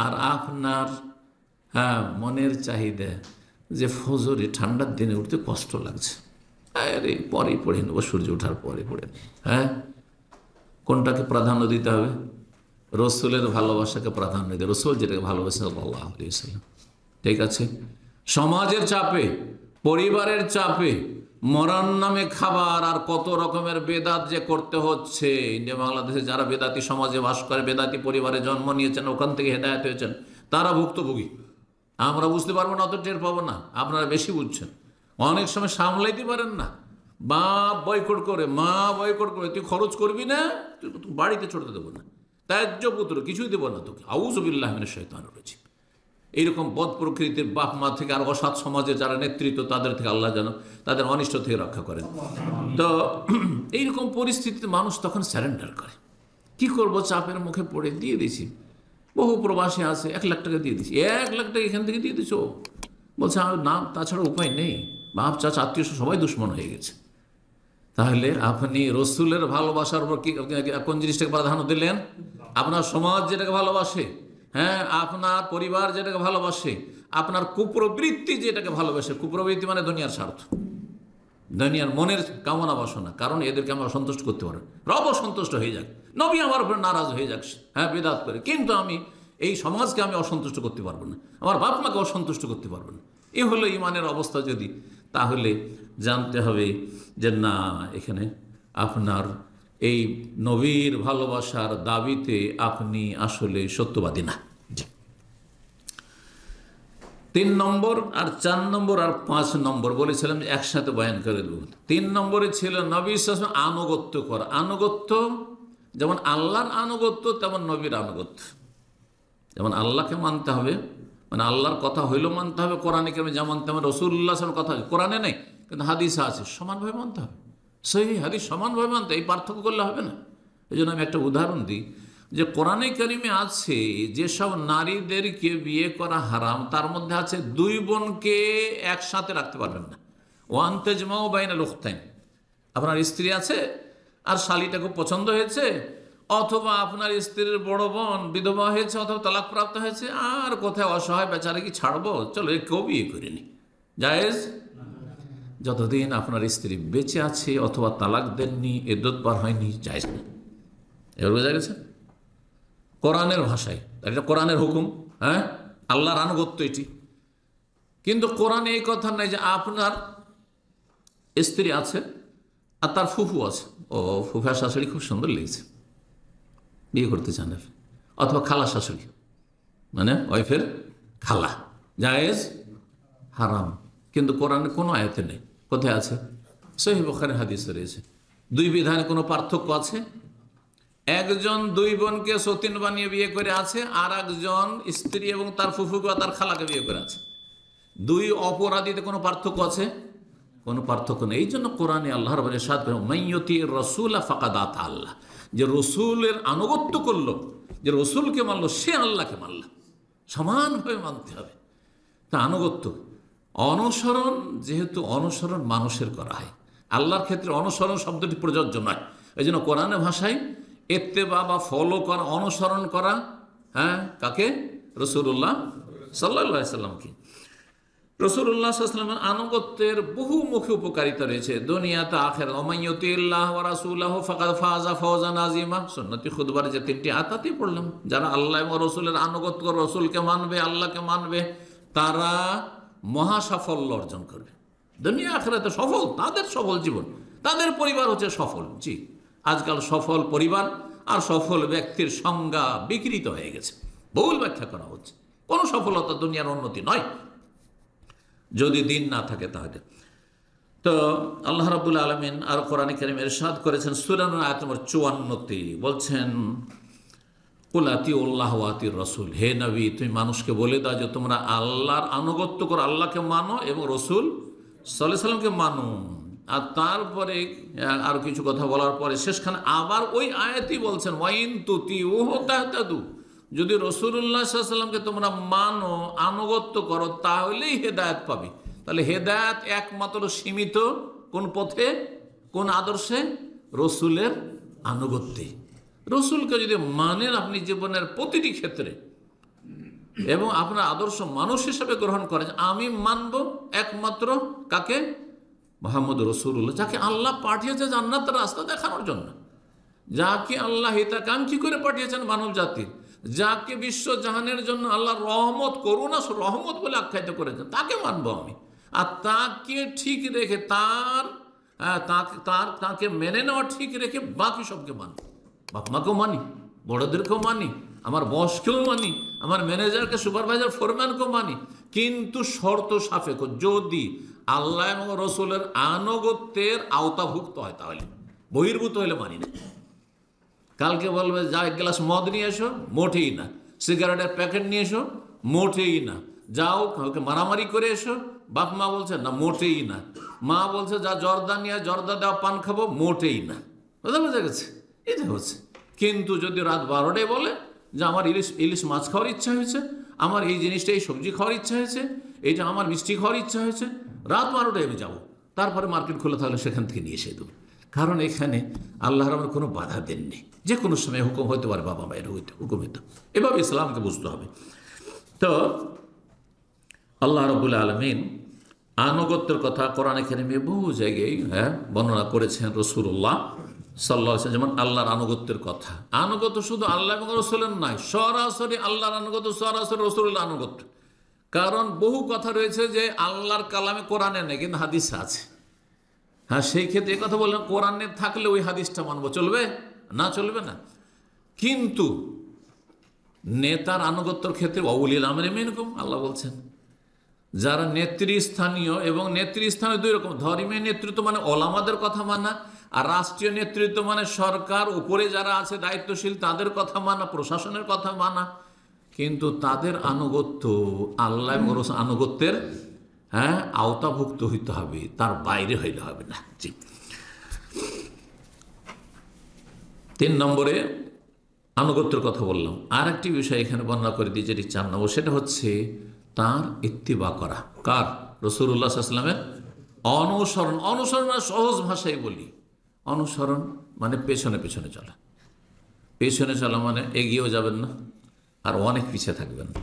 আর আপনার মনের চাহিদা যে ফজরে ঠান্ডার দিনে উঠতে কষ্ট লাগছে, আরে পরে পড়ে নেবো, সূর্য ওঠার পরে পড়ে, কোনটাকে প্রাধান্য দিতে হবে? রসুলের ভালোবাসাকে প্রাধান্য দিতে, রসুল যেটাকে ভালোবাসে সাল্লাল্লাহু আলাইহি ওয়াসাল্লাম, ঠিক আছে? সমাজের চাপে, পরিবারের চাপে, মরার নামে খাবার আর কত রকমের বেদাত যে করতে হচ্ছে। ইন্ডিয়া বাংলাদেশে যারা বেদাতি সমাজে বাস করে, বেদাতি পরিবারে জন্ম নিয়েছেন, ওখান থেকে হেদায়েত হয়েছেন, তারা ভুক্তভোগী। আমরা বুঝতে পারবো না, অত টের পাবো না, আপনারা বেশি বুঝছেন। অনেক সময় সামলাইতে পারেন না, বাপ বয়কট করে, মা বয়কট করে, তুই খরচ করবি না, তুই বাড়িতে ছড়তে দেবো না, ত্যায্য পুত্র, কিছুই দেবো না তোকে, আউযু বিল্লাহি মিনাশ শাইতানির রাজিম। এইরকম বদ প্রকৃতির বাপ মা থেকে আর অসৎ সমাজের যারা নেতৃত্ব, তাদের থেকে আল্লাহ যেন তাদের অনিষ্ট থেকে রক্ষা করেন। তো এইরকম পরিস্থিতিতে মানুষ তখন স্যারেন্ডার করে। কি করব, চাপের মুখে পড়ে দিয়ে দিয়েছি। বহু প্রবাসী আছে, 1 লাখ টাকা দিয়ে দিচ্ছি, 1 লাখ টাকা এখান থেকে দিয়ে দিচ্ছ, বলছে না, তাছাড়া উপায় নেই, বাপ চাচা আত্মীয় সবাই দুশ্মন হয়ে গেছে। তাহলে আপনি রসুলের ভালোবাসার উপর কোন জিনিসটাকে প্রাধান্য দিলেন? আপনার সমাজ যেটাকে ভালোবাসে, আপনার পরিবার যেটাকে ভালোবাসে, আপনার কুপ্রবৃত্তি যেটাকে ভালোবাসে, কুপ্রবৃত্তি মানে দুনিয়ার স্বার্থ, দুনিয়ার মনের কামনা বাসনা, কারণ এদেরকে আমি অসন্তুষ্ট করতে পারবো, রব অসন্তুষ্ট হয়ে যাক, নবী আমার উপর নারাজ হয়ে যাক, বেদাত করে, কিন্তু আমি এই সমাজকে আমি অসন্তুষ্ট করতে পারবো না, আমার বাপ মাকে অসন্তুষ্ট করতে পারবো না। এ হলো ইমানের অবস্থা যদি, তাহলে জানতে হবে যে না, এখানে আপনার এই নবীর ভালোবাসার দাবিতে আপনি আসলে সত্যবাদী না। 3 নম্বর আর 4 নম্বর আর 5 নম্বর বলেছিলাম যে একসাথে বয়ান করে দেব। 3 নম্বরে ছিল নবীর সাথে আনুগত্য করা। আনুগত্য যেমন আল্লাহর আনুগত্য, তেমন নবীর আনুগত্য। যেমন আল্লাহকে মানতে হবে, মানে আল্লাহর কথা হইলেও মানতে হবে, কোরআনে কেমন যেমন তেমন রাসূলুল্লাহ সাল্লাল্লাহু কথা কোরআনে নেই কিন্তু হাদিসে আছে, সমানভাবে মানতে হবে। সহিহ হাদিস সমানভাবে মানতে, এই পার্থক্য করলে হবে না। এই জন্য আমি একটা উদাহরণ দিই যে কোরআনে কারিমে আছে যেসব নারীদেরকে বিয়ে করা হারাম, তার মধ্যে আছে 2 বোনকে একসাথে রাখতে পারবেন না। ওয়ান তাজমাউ বাইনাল উখতাইন, আপনার স্ত্রী আছে আর শালীটা খুব পছন্দ হয়েছে, অথবা আপনার স্ত্রীর বড় বোন বিধবা হয়েছে অথবা তালাকপ্রাপ্ত হয়েছে, আর কোথায় অসহায় বেচারে কি ছাড়বো, চলো কেউ বিয়ে করিনি, জায়েজ? যতদিন আপনার স্ত্রী বেঁচে আছে অথবা তালাক দেননি, ইদ্দত পার হয়নি, জায়েজ না। এবার বোঝা গেছে কোরআনের ভাষায়, এটা কোরআনের হুকুম, হ্যাঁ, আল্লাহর আনুগত্য এটি। কিন্তু কোরআনে এই কথা নাই যে আপনার স্ত্রী আছে আর তার ফুফু আছে, ও ফুফার শাশুড়ি খুব সুন্দর লেগেছে, বিয়ে করতে চান, অথবা খালা শাশুড়ি মানে ওয়াইফের খালা, জায়েজ? হারাম। কিন্তু কোরআনে কোনো আয়াতে নেই। কোথায় আছে? সহিহ বুখারী হাদিসে রয়েছে। দুই বিধানে কোনো পার্থক্য আছে? একজন দুই বোনকে সতীন বানিয়ে বিয়ে করে আছে, আর একজন স্ত্রী এবং তার ফুফুকে তার খালাকে বিয়ে করে আছে। দুই অপরাধীতে কোনো পার্থক্য আছে? কোনো পার্থক্য নেই। এই জন্য কোরআনে আল্লাহ রাব্বুল ইরশাদ করেন, মাইয়ুতি রাসূলা ফাকাদ আতা আল্লাহ, যে রসুলের আনুগত্য করলো, যে রসুলকে মানলো, সে আল্লাহকে মানল। সমানভাবে মানতে হবে। তা আনুগত্য, অনুসরণ, যেহেতু অনুসরণ মানুষের করা হয়, আল্লাহর ক্ষেত্রে অনুসরণ শব্দটি প্রযোজ্য নয়। এই জন্য কোরআনের ভাষায় ইত্তেবা বা ফলো করা, অনুসরণ করা, হ্যাঁ, কাকে? রাসূলুল্লাহ সাল্লাল্লাহু আলাইহি সাল্লামকে। রাসূলুল্লাহ সাল্লাল্লাহু আলাইহি ওয়াসাল্লামের আনুগত্যের বহুমুখী উপকারিতা রয়েছে দুনিয়াতে আখিরাতে। ওয়া মান ইউতিল্লাহ ওয়া রাসূলাহু ফাকাদ ফাযা ফাওজান আযীমা। সুন্নতি খুতবার যে তিনটি আয়াতই পড়লাম, যারা আল্লাহ এবং রাসূলের আনুগত্য করে, রাসূলকে মানবে, আল্লাহকে মানবে, তারা মহা সাফল্য অর্জন করবে, দুনিয়া আখিরাতে সফল, তাদের সফল জীবন, তাদের পরিবার হচ্ছে সফল। জি, আজকাল সফল পরিবার আর সফল ব্যক্তির সংজ্ঞা বিকৃত হয়ে গেছে, বহুল ব্যাখ্যা করা হচ্ছে। কোনো সফলতা দুনিয়ার উন্নতি নয় যদি দিন না থাকে তাহলে। তো আল্লাহ রাব্বুল আলামিন আর কোরআনে কারীমে ইরশাদ করেছেন সূরা নূর আয়াত নম্বর 54-তে, বলছেন কুল আতিউল্লাহ ওয়া আতিউর রাসূল, হে নবী তুমি মানুষকে বলে দাও যে তোমরা আল্লাহর আনুগত্য করো, আল্লাহকে মানো এবং রাসূল সাল্লাল্লাহু আলাইহি সাল্লামকে মানো। আর তারপরে আর কিছু কথা বলার পরে শেষখানে আবার ওই আয়াতই বলছেন ওয়াইন তুতিউহু তাহতাদু, যদি রাসূলুল্লাহ সাল্লাল্লাহু আলাইহি সাল্লামকে তোমরা মানো, আনুগত্য করো, তাহলেই হেদায়েত পাবে। তাহলে হেদায়েত একমাত্র সীমিত কোন পথে, কোন আদর্শে? রাসূলের আনুগত্যে। রাসূলকে যদি মানেন আপনি জীবনের প্রতিটি ক্ষেত্রে এবং আপনার আদর্শ মানুষ হিসেবে গ্রহণ করেন, আমি মানব একমাত্র কাকে? মুহাম্মদ রাসূলুল্লাহ, যাকে আল্লাহ পাঠিয়েছে জান্নাতের রাস্তা দেখানোর জন্য, যাকে আল্লাহ হিতাকাঙ্ক্ষী করে পাঠিয়েছেন মানব জাতির, যাকে বিশ্ব জাহানের জন্য আল্লাহ রহমত, করুণা রহমত বলে আখ্যায়িত করেছেন, তাকে মানবো আমি। আর তাকে ঠিক রেখে তাকে মেনে নেওয়া ঠিক রেখে বাকি সবকে মানব। বাপ মাকেও মানি, বড়দেরকেও মানি, আমার বসকেও মানি, আমার ম্যানেজারকে, সুপারভাইজার, ফোরম্যানকেও মানি, কিন্তু শর্ত সাপেক্ষ, যদি আল্লাহ এবং রাসূলের আনুগত্যের আওতাভুক্ত হয়, তাহলে। বহির্ভূত হলে মানি না। কালকে বলবে যা এক গ্লাস মদ নিয়ে এসো, মোটেই না। সিগারেটের প্যাকেট নিয়ে এসো, মোটেই না। যাও কাউকে মারামারি করে এসো, বাপ মা বলছে না, মোটেই না। মা বলছে যা জর্দা নিয়ে, জর্দা দেওয়া পান খাবো, মোটেই না। বোঝা গেছে? এটা হচ্ছে। কিন্তু যদি রাত 12টায় বলে যে আমার ইলিশ মাছ খাওয়ার ইচ্ছা হয়েছে, আমার এই জিনিসটা, এই সবজি খাওয়ার ইচ্ছা হয়েছে, এইটা আমার মিষ্টি খাওয়ার ইচ্ছা হয়েছে, রাত 12টায় আমি যাবো, তারপরে মার্কেট খোলা থাকলে সেখান থেকে নিয়ে এসে দেবো। কারণ এখানে আল্লাহর আমার কোনো বাধা দেননি, যে কোনো সময় হুকুম হতে পারে, বাবা মায়ের হুকুম হইতে। এভাবে ইসলামকে বুঝতে হবে। তো আল্লাহ রাব্বুল আলামিন আনুগত্যের কথা কোরআনে কারীমে বহু জায়গায় বর্ণনা করেছেন রাসূলুল্লাহ সাল্লাল্লাহু আলাইহি ওয়াসাল্লাম। যেমন আল্লাহর আনুগত্যের কথা, আনুগত্য শুধু আল্লাহ এবং রাসূলের নয়, সরাসরি আল্লাহর আনুগত্য, সরাসরি রাসূলের আনুগত্য। কারণ বহু কথা রয়েছে যে আল্লাহর কালামে, কোরআনে নেই, কিন্তু হাদিসে আছে। হ্যাঁ, সেই ক্ষেত্রে এই কথা বললেন কোরআনে থাকলে ওই হাদিসটা মানবো, চলবে না? চলবে না। কিন্তু নেতার আনুগত্যের ক্ষেত্রে ওয়াউলিল আমরি মিনকুম, আল্লাহ বলছেন যারা নেতৃস্থানীয়, এবং নেতৃস্থানীয় দুই রকম, ধর্মীয় নেতৃত্ব মানে ওলামাদের কথা মানা, আর রাষ্ট্রীয় নেতৃত্ব মানে সরকার, উপরে যারা আছে দায়িত্বশীল তাদের কথা মানা, প্রশাসনের কথা মানা। কিন্তু তাদের আনুগত্য আল্লাহ এবং রাসূল আনুগত্যের আওতাভুক্ত হইতে হবে, তার বাইরে হইলে হবে না। জি। 3 নম্বরে আনুগত্যের কথা বললাম। আর একটি বিষয় এখানে বর্ণনা করে দিয়ে যেটি 4 নম্বর, সেটা হচ্ছে তার ইত্তিবা করা। কার? রাসূলুল্লাহ সাল্লাল্লাহু আলাইহি ওয়াসাল্লামের অনুসরণ। অনুসরণ সহজ ভাষায় বলি, অনুসরণ মানে পেছনে পেছনে চলা। পেছনে চলা মানে এগিয়েও যাবেন না আর অনেক পিছিয়ে থাকবেন না।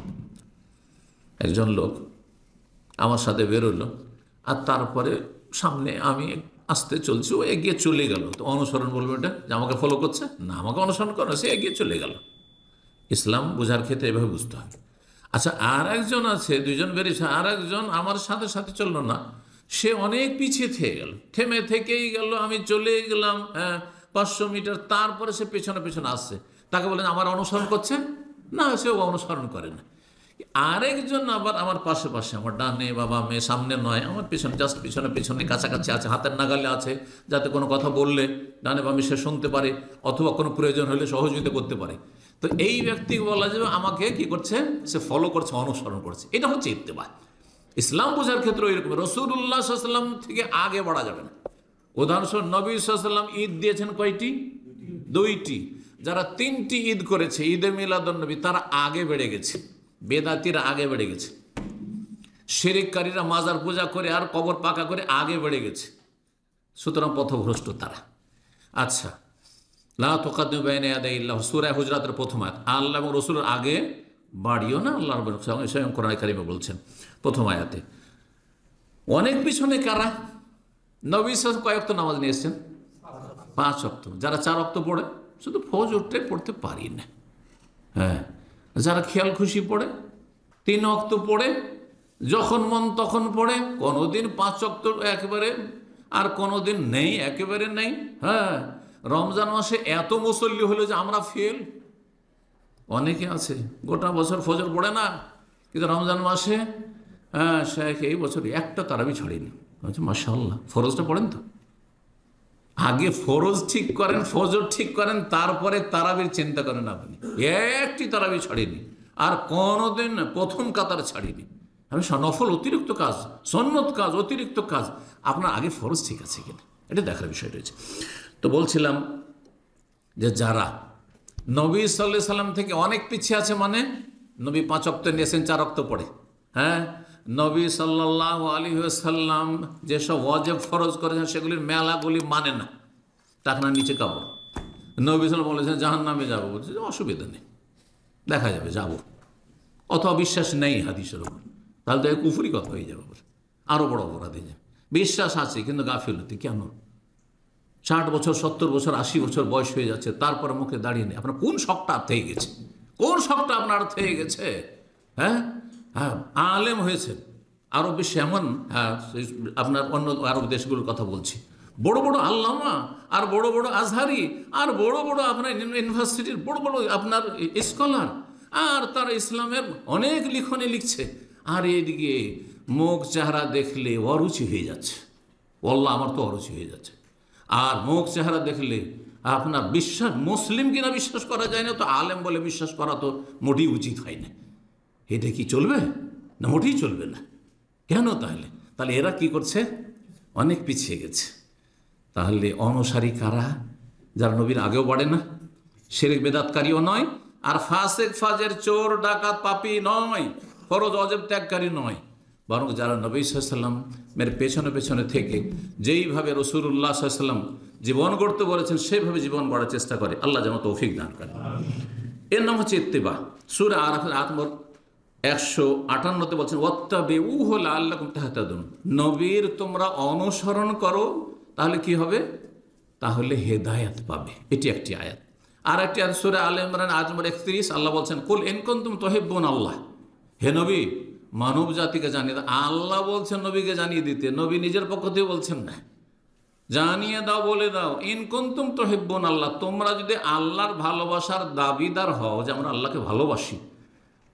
একজন লোক আমার সাথে বেরোলো আর তারপরে সামনে আমি আস্তে চলছি, ও এগিয়ে চলে গেল। তো অনুসরণ বলবো এটা যে আমাকে ফলো করছে না, আমাকে অনুসরণ করে, সে এগিয়ে চলে গেল। ইসলাম বোঝার ক্ষেত্রে এভাবে বুঝতে হবে। আচ্ছা, আর একজন আছে, দুইজন বেরিয়েছে, আর একজন আমার সাথে সাথে চললো না, সে অনেক পিছিয়ে থেকে গেল, থেমে থেকেই গেল, আমি চলে গেলাম 500 মিটার, তারপরে সে পেছনে পেছনে আসছে। তাকে বলেন আমার অনুসরণ করছে না, সেও অনুসরণ করে না। আরেকজন আবার আমার পাশে পাশে, আমার ডানে বা বামে, সামনে নয়, আমার পেছনে, জাস্ট পিছনে পিছনে কাছাকাছি আছে, হাতের নাগালে আছে, যাতে কোনো কথা বললে ডানে বামে সে শুনতে পারে অথবা কোনো প্রয়োজন হলে সহযোগিতা করতে পারে। তো এই ব্যক্তিকে বলা যাবে আমাকে কি করছে, সে ফলো করছে, অনুসরণ করছে। এটা হচ্ছে ইত্তেবা। ইসলাম বোঝার ক্ষেত্রে এরকম রাসূলুল্লাহ সাল্লাল্লাহু আলাইহি ওয়াসাল্লাম থেকে আগে বাড়া যাবে না। উদাহরণস্বরূপ নবী সাল্লাল্লাহু আলাইহি ওয়াসাল্লাম ঈদ দিয়েছেন কয়টি? 2টি। যারা 3টি ঈদ করেছে, ঈদে মিলাদুন্নবী, তারা আগে বেড়ে গেছে, বেদাতিরা আগে বেড়ে গেছে, শিরককারীরা মাজার পূজা করে আর কবর পাকা করে আগে বেড়ে গেছে। সুতরাং পথভ্রষ্ট তারা। আচ্ছা, লা তুকাদ্দিমু বাইনা ইয়াদাইল্লাহ, সূরা হুজরাতের প্রথম আয়াত। আল্লাহ এবং রাসূলের আগে বাড়িও না, আল্লাহ স্বয়ং কোরআন কারিমে বলছেন প্রথম আয়াতে। অনেক পিছনে কারা? নবী সাল্লাল্লাহু কয় ওয়াক্ত নামাজ নিয়ে এসেছেন? 5 ওয়াক্ত। যারা 4 ওয়াক্ত পড়ে, শুধু ফজরটা পড়তে পারি না। হ্যাঁ, যারা খেয়াল খুশি পড়ে, 3 ওয়াক্ত পড়ে, যখন মন তখন পড়ে, কোনোদিন 5 ওয়াক্ত একেবারে, আর কোনোদিন নেই, একেবারে নেই। হ্যাঁ, রমজান মাসে এত মুসল্লি হলো যে আমরা ফেল। অনেকে আছে গোটা বছর ফজর পড়ে না, কিন্তু রমজান মাসে শেখ এই বছর একটা তারাবি ছাড়েনি। মাশাআল্লাহ, ফরজটা পড়েন তো? আগে ফরজ ঠিক করেন, ফজর ঠিক করেন, তারপরে তারাবির চিন্তা করেন। আপনি একটি তারাবি ছাড়েনি, আর কোনোদিন প্রথম কাতার ছাড়িনি। আমি নফল অতিরিক্ত কাজ, সন্নত কাজ, অতিরিক্ত কাজ, আপনার আগে ফরজ ঠিক আছে কিনা এটা দেখার বিষয় রয়েছে। তো বলছিলাম যে যারা নবী সাল্লাল্লাহু আলাইহি সাল্লাম থেকে অনেক পিছিয়ে আছে, মানে নবী 5 ওয়াক্ত নিয়েছেন, 4 ওয়াক্ত পড়ে। হ্যাঁ, নবী সাল্লাল্লাহু আলাইহি ওয়াসাল্লাম যেসব ওয়াজিব ফরজ করেছেন সেগুলির মেলাগুলি মানে না, টাকনা নিচে কাপড়। নবী সাল্লাল্লাহু বলেছেন জাহান্নামে যাবো, বলছে অসুবিধা নেই, দেখা যাবে, যাবো। অথবা বিশ্বাস নেই হাদিসের উপর, তাহলে তো কুফরি কথা হয়ে যাবে, আরও বড় অপরাধ হয়ে যাবে। বিশ্বাস আছে কিন্তু গাফিলতি। কেন? 60 বছর, 70 বছর, 80 বছর বয়স হয়ে যাচ্ছে, তারপরে মুখে দাঁড়িয়ে নেই। আপনার কোন শখটা থেকে গেছে? কোন শখটা আপনার থেকে গেছে? হ্যাঁ হ্যাঁ, আলেম হয়েছেন আরব বিশ্বে, এমন, হ্যাঁ আপনার অন্য আরব দেশগুলোর কথা বলছি, বড় বড় আল্লামা আর বড় বড় আজহারি আর বড় বড় আপনার ইউনিভার্সিটির বড় বড় আপনার স্কলার, আর তারা ইসলামের অনেক লিখনে লিখছে, আর এইদিকে মুখ চেহারা দেখলে অরুচি হয়ে যাচ্ছে। আল্লাহ, আমার তো অরুচি হয়ে যাচ্ছে। আর মুখ চেহারা দেখলে আপনার বিশ্বাস, মুসলিম কিনা বিশ্বাস করা যায় না, তো আলেম বলে বিশ্বাস করা তো মোটেই উচিত হয় না। এটা কি চলবে? না, মোটেই চলবে না। কেন? তাহলে এরা কি করছে? অনেক পিছিয়ে গেছে। তাহলে অনুসারী কারা? যারা নবীর আগেও বাড়ে না, শিরক বেদাতকারীও নয়, আর ফাসেক ফাজের, চোর ডাকাত পাপী নয়, ফরজ ওয়াজিব ত্যাগকারী নয়, বরং যারা নবী সাল্লাল্লাহু আলাইহি ওয়াসাল্লামের পেছনে পেছনে থেকে যেইভাবে রাসূলুল্লাহ সাল্লাল্লাহু আলাইহি ওয়াসাল্লাম জীবন গড়তে বলেছেন সেইভাবে জীবন গড়ার চেষ্টা করে। আল্লাহ যেন তৌফিক দান করেন। এর নাম হচ্ছে ইত্তিবা। সূরা আরাফের আয়াত নম্বর 158-তে বলছেন ওয়াত্তাবিউহু লাআল্লাকুম তাহতাদুন, নবীর তোমরা অনুসরণ করো, তাহলে কি হবে? তাহলে হেদায়েত পাবে। এটি একটি আয়াত। আর একটি আয়াত সূরা আলে ইমরান আয়াত নম্বর 31, আল্লাহ বলছেন কুল ইন কুনতুম তুহিব্বুনাল্লাহ, হে নবী মানব জাতিকে জানিয়ে দাও। আল্লাহ বলছেন নবীকে জানিয়ে দিতে, নবী নিজের পক্ষ থেকে বলছেন না। জানিয়ে দাও, বলে দাও, ইন কুনতুম তুহিব্বুনাল্লাহ, তোমরা যদি আল্লাহর ভালোবাসার দাবিদার হও, যে আমরা আল্লাহকে ভালোবাসি,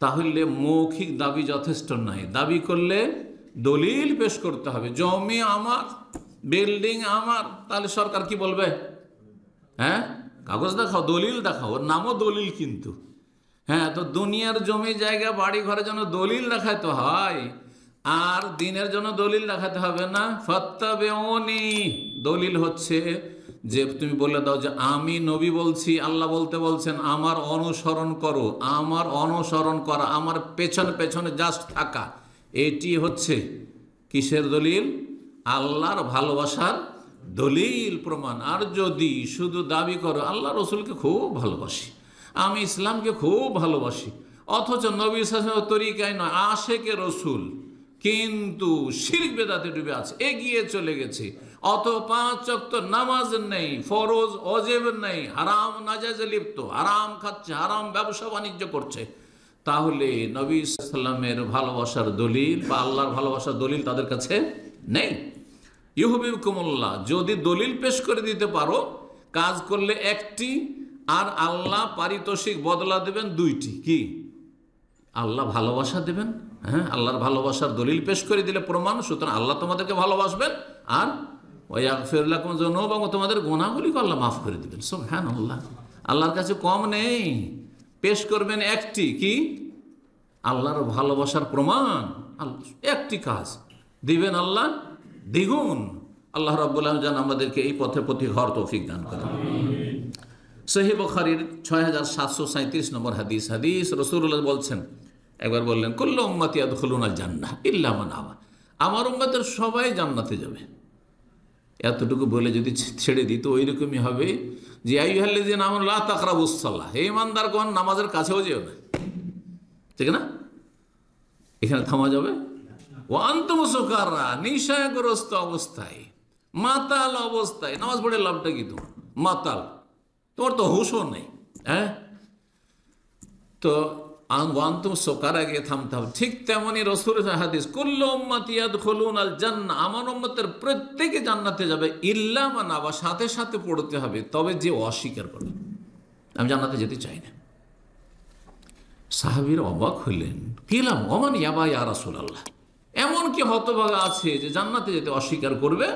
তাহলে মৌখিক দাবি যথেষ্ট নয়। দাবি করলে দলিল পেশ করতে হবে। জমি আমার, বিল্ডিং আমার, তাহলে সরকার কি বলবে? হ্যাঁ, কাগজ দেখাও, দলিল দেখাও, ওর নামও দলিল কিন্তু। হ্যাঁ, তো দুনিয়ার জমি জায়গা বাড়ি ঘরের জন্য দলিল দেখাতে হয়, আর দিনের জন্য দলিল দেখাতে হবে না। ফাত্তাবিউনি, দলিল হচ্ছে যে তুমি বলে দাও যে আমি নবী বলছি, আল্লাহ বলতে বলছেন আমার অনুসরণ করো। আমার অনুসরণ করা, আমার পেছনে পেছনে জাস্ট থাকা, এটি হচ্ছে কিসের দলিল? আল্লাহর ভালোবাসার দলিল প্রমাণ। আর যদি শুধু দাবি করো আল্লাহ রসুলকে খুব ভালোবাসি, আমি ইসলামকে খুব ভালোবাসি, অথচ নবী সাল্লাল্লাহু তরিকায় নয়, আশেকে রসুল, কিন্তু শিরক বেদাতে ডুবে আছে, এগিয়ে চলে গেছে, অত 5 ওয়াক্ত নামাজ নেই, ফরজ অজেব নেই, হারাম নাজাইজে লিপ্ত, হারাম খাচ্ছে, হারাম ব্যবসা বাণিজ্য করছে, তাহলে নবী সাল্লামের ভালোবাসার দলিল বা আল্লাহর ভালোবাসার দলিল তাদের কাছে নেই। ইউহিব্বুকুমুল্লাহ, যদি দলিল পেশ করে দিতে পারো, কাজ করলে একটি, আর আল্লাহ পারিতোষিক বদলা দেবেন 2টি। কি? আল্লাহ ভালোবাসা দেবেন, হ্যাঁ, আল্লাহর ভালোবাসার দলিল পেশ করে দিলে প্রমাণ, সুতরাং আল্লাহ তোমাদেরকে ভালোবাসবেন, আর ওয়াগফির লাকুম যুনুবাকুম, তোমাদের গুনাহগুলিকে আল্লাহ মাফ করে দিবেন। সুবহানাল্লাহ, আল্লাহর কাছে কম নেই, পেশ করবেন একটি, কি? আল্লাহর ভালোবাসার প্রমাণ, একটি কাজ দিবেন আল্লাহ দ্বিগুণ। আল্লাহ রাব্বুল আলামিন যেন আমাদেরকে এই পথে প্রতি ঘর তৌফিক দান করেন। সহিহ বুখারীর 6737 নম্বর হাদিস রাসূলুল্লাহ বলছেন, একবার বললেন, কুল্লু উম্মতি ইয়াদখুলুনাল জান্নাহ ইল্লা মান আবা, আমার উম্মতের সবাই জান্নাতে যাবে। এতটুকু বলে যদি ছেড়ে দিত, ওই রকমই হবে যে আইয়ুহাল্লাযীনা আমানু লা তাকরাবুস সালাহ, হে ঈমানদারগণ নামাজের কাছেও যেও না, ঠিক না? এখানে থামা যাবে। ওয়া আনতুম সুকারা, নিশাগ্রস্ত অবস্থায়, মাতাল অবস্থায় নামাজ পড়ে লাভটা কি? তোমার মাতাল, তোমার তো হুঁশও নেই, হ্যাঁ। তো আনতুম সুকারা গিয়ে থামতে হবে। ঠিক তেমনি রাসূলের হাদিস, কুল্লু উম্মতি ইয়াদখুলুনাল জান্নাহ, আমার উম্মতের প্রত্যেকে জান্নাতে যাবে, ইল্লা মান আবা, সাথে সাথে পড়তে হবে, তবে যে অস্বীকার করবে আমি জান্নাতে যেতে চাই না। সাহাবীরা অবাক হইলেন, কিলাম ওমান ইয়াবা ইয়া রাসূলুল্লাহ, এমন কি হতভাগা আছে যে জান্নাতে যেতে অস্বীকার করবে?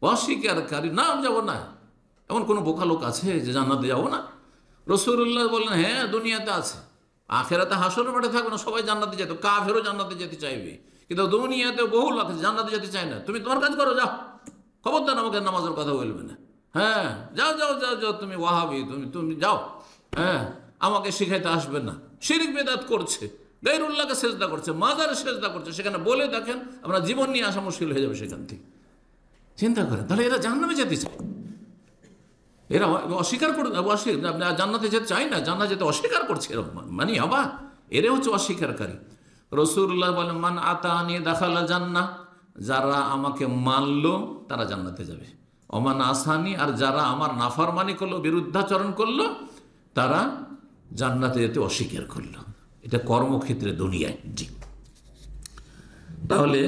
অস্বীকারী না, আমি যাব না, এমন কোনো বোকা লোক আছে যে জান্নাতে যাব না? রাসূলুল্লাহ বললেন, হ্যাঁ, দুনিয়াতে আছে, আখেরাতে হাসরের মাঠে থাকবে না, সবাই জান্নাতে যেত, কাফেরও জান্নাতে যেতে চাইবে, কিন্তু দুনিয়াতে বহু লোক আছে জান্নাতে যেতে চায় না। তুমি তোমার কাজ করো, যাও, খবরদার আমাকে নামাজের কথা বলবে না, হ্যাঁ, যাও যাও যাও যাও, তুমি ওয়াহাবি, তুমি যাও, হ্যাঁ, আমাকে শিখাইতে আসবে না। শিরক বিদআত করছে, গায়রুল্লাহকে সেজদা করছে, মাজারে সেজদা করছে, সেখানে বলে দেখেন আপনার জীবন নিয়ে আসা মুশকিল হয়ে যাবে সেখান থেকে। চিন্তা করেন, তাহলে এরা জাহান্নামে যেতে চায়, এরা অস্বীকার করে, জান্নাতে যেতে চায় না, জান্নাতে যেতে অস্বীকার করছে, এরকম মানে অবাক, এরা হচ্ছে অস্বীকারী। রাসূলুল্লাহ বলেন, মান আতানি দাখালা জান্নাহ, যারা আমাকে মানলো তারা জান্নাতে যাবে, ওমান আসানি, আর যারা আমার নাফরমানি করলো, বিরুদ্ধাচরণ করলো, তারা জান্নাতে যেতে অস্বীকার করলো। এটা কর্মক্ষেত্রে দুনিয়ায়। জি, তাহলে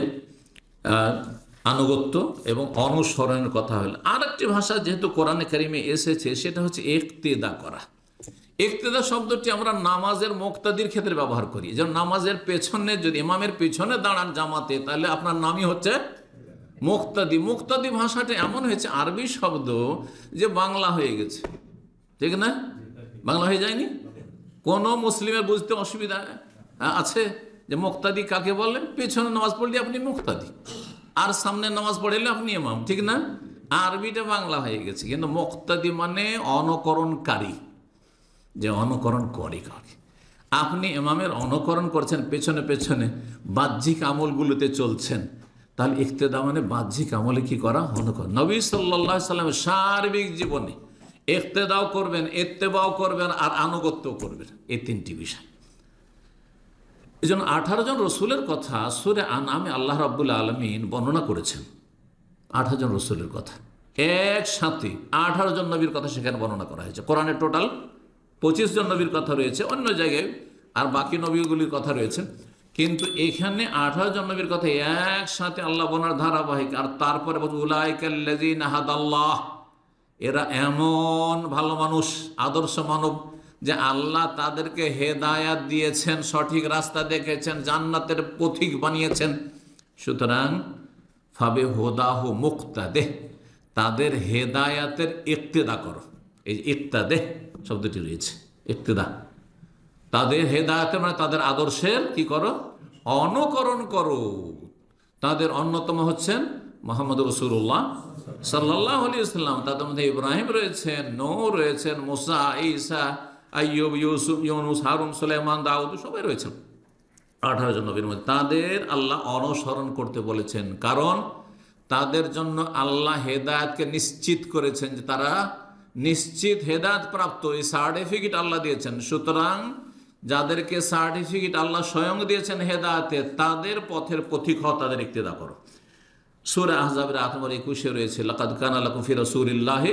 আনুগত্য এবং অনুসরণের কথা হলো। আর একটি ভাষা যেহেতু কোরআনে কারিমে এসেছে, সেটা হচ্ছে ইক্তেদা করা। ইক্তেদা শব্দটি আমরা নামাজের মুক্তাদির ক্ষেত্রে ব্যবহার করি। যেমন নামাজের পেছনে, যদি ইমামের পেছনে দাঁড়ান জামাতে, তাহলে আপনার নামই হচ্ছে মুক্তাদি। মুক্তাদি ভাষাটা এমন হয়েছে আরবি শব্দ যে বাংলা হয়ে গেছে, ঠিক না? বাংলা হয়ে যায়নি? কোনো মুসলিমের বুঝতে অসুবিধা আছে যে মুক্তাদি কাকে বলে? পেছনে নামাজ পড়লে আপনি মুক্তাদি, আর সামনে নামাজ পড়লে আপনি ইমাম, ঠিক না? আরবিটা বাংলা হয়ে গেছে, কিন্তু মুক্তাদি মানে অনুকরণকারী, যে অনুকরণ করে কাকে। আপনি ইমামের অনুকরণ করছেন, পেছনে পেছনে বাহ্যিক আমলগুলোতে চলছেন, তাহলে ইক্তেদা মানে বাহ্যিক আমলে কি করা? অনুকরণ। নবী সাল্লাল্লাহু আলাইহি সাল্লামের সার্বিক জীবনে ইক্তেদাও করবেন, ইত্তেবাও করবেন, আর আনুগত্যও করবেন, এই 3টি বিষয়। এই জন্য 18 জন রসুলের কথা সূরা আনআমে আল্লাহ রাব্বুল আলামিন বর্ণনা করেছেন। 18 জন রসুলের কথা একসাথে, 18 জন নবীর কথা সেখানে বর্ণনা করা হয়েছে। কোরআনে টোটাল 25 জন নবীর কথা রয়েছে, অন্য জায়গায় আর বাকি নবীগুলির কথা রয়েছে, কিন্তু এখানে 18 জন নবীর কথা একসাথে আল্লাহ বর্ণনার ধারাবাহিক। আর তারপরে বলছে উলাইকাল্লাযীনা হাদাল্লাহ, এরা এমন ভালো মানুষ, আদর্শ মানব, যে আল্লাহ তাদেরকে হেদায়াত দিয়েছেন, সঠিক রাস্তা দেখেছেন, জান্নাতের পথিক বানিয়েছেন। সুতরাং ফাবে হুদাহু মুক্তাদেহ, তাদের হেদায়াতের ইক্তেদা করো। এই ইক্তাদেহ শব্দটি রয়েছে, ইক্তেদা, তাদের হেদায়াতের মানে তাদের আদর্শের কি করো? অনুকরণ করো। তাদের অন্যতম হচ্ছেন মুহাম্মদ রাসূলুল্লাহ সাল্লাল্লাহু আলাইহি ওয়াসাল্লাম। তাদের মধ্যে ইব্রাহিম রয়েছেন, নূহ রয়েছেন, মুসা, ঈসা, আইয়ুব, ইউসুফ, ইউনুস, হারুন, সুলাইমান, দাউদ, সবাই রয়েছেন 18 জন নবীর মধ্যে। তাদের আল্লাহ অনুসরণ করতে বলেছেন, কারণ তাদের জন্য আল্লাহ হেদায়েতকে নিশ্চিত করেছেন, যে তারা নিশ্চিত হেদায়েত প্রাপ্ত, এই সার্টিফিকেট আল্লাহ দিয়েছেন। সুতরাং যাদেরকে সার্টিফিকেট আল্লাহ স্বয়ং দিয়েছেন হেদায়েতে, তাদের পথের পথিক হও, তাদের ইক্তেদা করো। সূরা আহজাবের ৮ নম্বর ২১ রয়েছে, লাকাদ কানা লাকুম ফি রাসূলিল্লাহি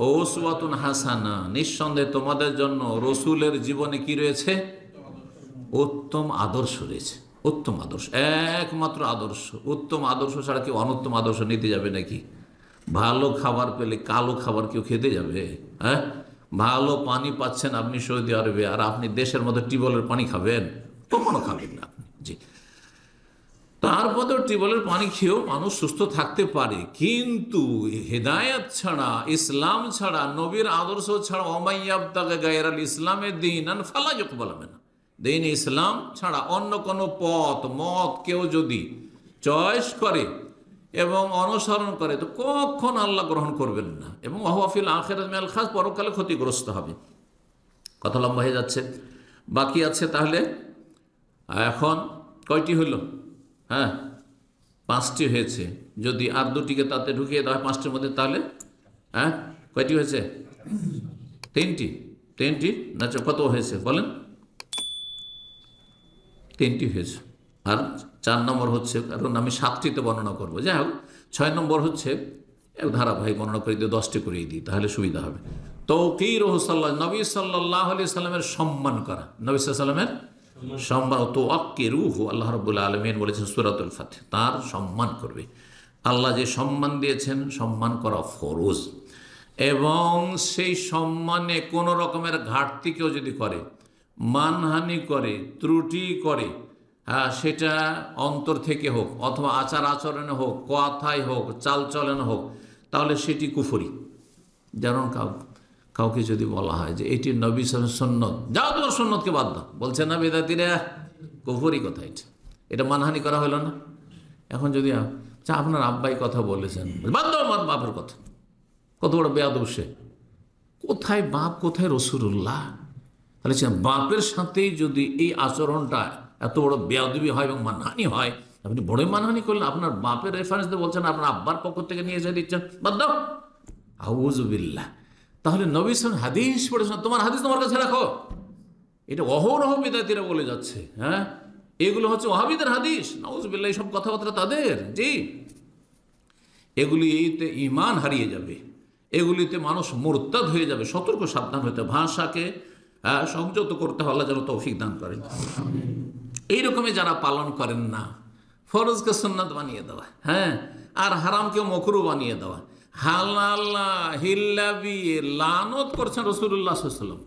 উসওয়াতুন হাসানা, নিঃসন্দেহে তোমাদের জন্য রসুলের জীবনে কি রয়েছে? উত্তম আদর্শ রয়েছে। উত্তম আদর্শ, একমাত্র আদর্শ। উত্তম আদর্শ ছাড়া কেউ অনুত্তম আদর্শ নিতে যাবে নাকি? ভালো খাবার পেলে কালো খাবার কেউ খেতে যাবে? হ্যাঁ, ভালো পানি পাচ্ছেন আপনি সৌদি আরবে, আর আপনি দেশের মধ্যে টিউবওয়েলের পানি খাবেন? কখনো খাবেন না আপনি। জি, তারপরেও টিউবওয়েলের পানি খেয়েও মানুষ সুস্থ থাকতে পারে, কিন্তু হেদায়েত ছাড়া, ইসলাম ছাড়া, নবীর আদর্শ ছাড়া, ওমাইয়াবতাগি গায়রাল ইসলামে দীনান ফালা ইউকবাল মিনহু, দিন ইসলাম ছাড়া অন্য কোনো পথ মত কেউ যদি চয়েস করে এবং অনুসরণ করে, তো কখন আল্লাহ গ্রহণ করবেন না, এবং ওয়া ফিল আখিরাতি মিনাল খাস, পরকালে ক্ষতিগ্রস্ত হবে। কথা লম্বা হয়ে যাচ্ছে, বাকি আছে। তাহলে এখন কয়টি হলো? হ্যাঁ, 5টি হয়েছে। যদি আর 2টিকে তাতে ঢুকিয়ে দেওয়া হয় 5টির মধ্যে, তাহলে হ্যাঁ কয়টি হয়েছে? 3টি না, কত হয়েছে বলেন? 3টি হয়েছে। আর 4 নম্বর হচ্ছে, কারণ আমি 7টিতে বর্ণনা করবো, যাই হোক 6 নম্বর হচ্ছে এক ধারাবাহিক বর্ণনা করে দিয়ে 10টি করিয়ে দিই, তাহলে সুবিধা হবে। তাওকীরুহু সাল্লাল্লাহু, নবী সাল্লাল্লাহু আলাইহি সাল্লামের সম্মান করা, নবী সাল্লাল্লাহু আলাইহি সাল্লামের সম্মান। তাওকীরুহু, আল্লাহ রাব্বুল আলামিন বলেছেন সূরাতুল ফাতিহ, তার সম্মান করবে। আল্লাহ যে সম্মান দিয়েছেন, সম্মান করা ফরজ, এবং সেই সম্মানে কোনো রকমের ঘাটতি কেউ যদি করে, মানহানি করে, ত্রুটি করে, হ্যাঁ, সেটা অন্তর থেকে হোক অথবা আচার আচরণে হোক, কথায় হোক, চালচলনে হোক, তাহলে সেটি কুফরি। যেমন কাউকে যদি বলা হয় যে এটি নবী সাল্লাল্লাহু আলাইহি সুন্নত, যাও তোমার সুন্নতকে বাদ দাও, বলছে না বেদাতিরা, কুফরি কথা এটা মানহানি করা হলো না? এখন যদি আপনার আব্বাই কথা বলেছেন, বাদ দাও আমার বাপের কথা, কত বড় বেয়াদব সে! কোথায় বাপ, কোথায় রাসূলুল্লাহ? তাহলে বাপের সাথেই যদি এই আচরণটা এত বড় বেয়াদবি হয় এবং মানহানি হয়, আপনি বড়ই মানহানি করলেন। আপনার বাপের রেফারেন্স দিয়ে বলছেন, আপনার আব্বার পক্ষ থেকে নিয়ে এসে দিচ্ছেন, বাদ দাও। আউযু বিল্লাহ। তাহলে নবী সাল্লাল্লাহু আলাইহি ওয়াসাল্লাম হাদিস পড়েছেন, তোমার হাদিস তোমার কাছে রাখো, এটা অহরহ বিদাতিরা বলে যাচ্ছে। হ্যাঁ, এগুলো হচ্ছে ওয়াহাবিদের হাদিস, নাউযু বিল্লাহ, সব কথাবার্তা তাদের। জি, এগুলিতে ঈমান হারিয়ে যাবে, এগুলিতে মানুষ মুরতাদ হয়ে যাবে। সতর্ক সাবধান হতে, ভাষাকে সংযত করতে হলে যেন তৌফিক দান করেন। এইরকমই যারা পালন করেন না, ফরজকে সুন্নাত বানিয়ে দেওয়া, হ্যাঁ, আর হারামকে মকরু বানিয়ে দেওয়া, হালাল হিল্লা বিয়ে লানত করছেন রাসূলুল্লাহ সাল্লাল্লাহু আলাইহি ওয়াসাল্লাম।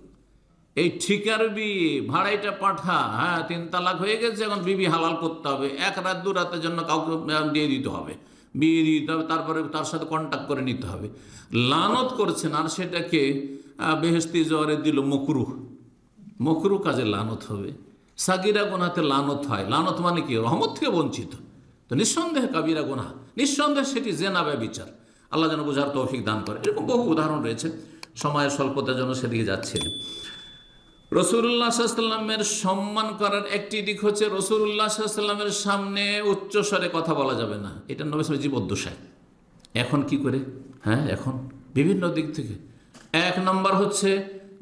এই ঠিকার বিয়ে, ভাড়াইটা পাঠা, হ্যাঁ, 3 তালাক হয়ে গেছে, এখন বিবি হালাল করতে হবে, 1 রাত 2 রাতের জন্য কাউকে দিয়ে দিতে হবে, বিয়ে দিতে হবে, তারপরে তার সাথে কন্ট্যাক্ট করে নিতে হবে, লানত করছেন। আর সেটাকে বেহেশতি জোয়ারে দিল মকরুহ। মকরুহ কাজে লানত হবে। সাগিরা গুনাহতে লানত হয়। লানত মানে কি? রহমত থেকে বঞ্চিত। তো নিঃসন্দেহে কাবিরা গুনাহ, নিঃসন্দেহে সেটি জেনা ব্যভিচার। আল্লাহ যেন বোঝার তৌফিক দান করে। এরকম বহু উদাহরণ রয়েছে, সময়ের স্বল্পতার জন্য সেদিকে যাচ্ছে না। রাসূলুল্লাহ সাল্লাল্লাহু আলাইহি ওয়াসাল্লামের সম্মান করার একটি দিক হচ্ছে, রাসূলুল্লাহ সাল্লাল্লাহু আলাইহি ওয়াসাল্লামের সামনে উচ্চস্বরে কথা বলা যাবে না। এটা নবী সাল্লাল্লাহু আলাইহি ওয়াসাল্লামের জীবদ্দশায়। এখন কি করে? হ্যাঁ, এখন বিভিন্ন দিক থেকে। 1 নম্বর হচ্ছে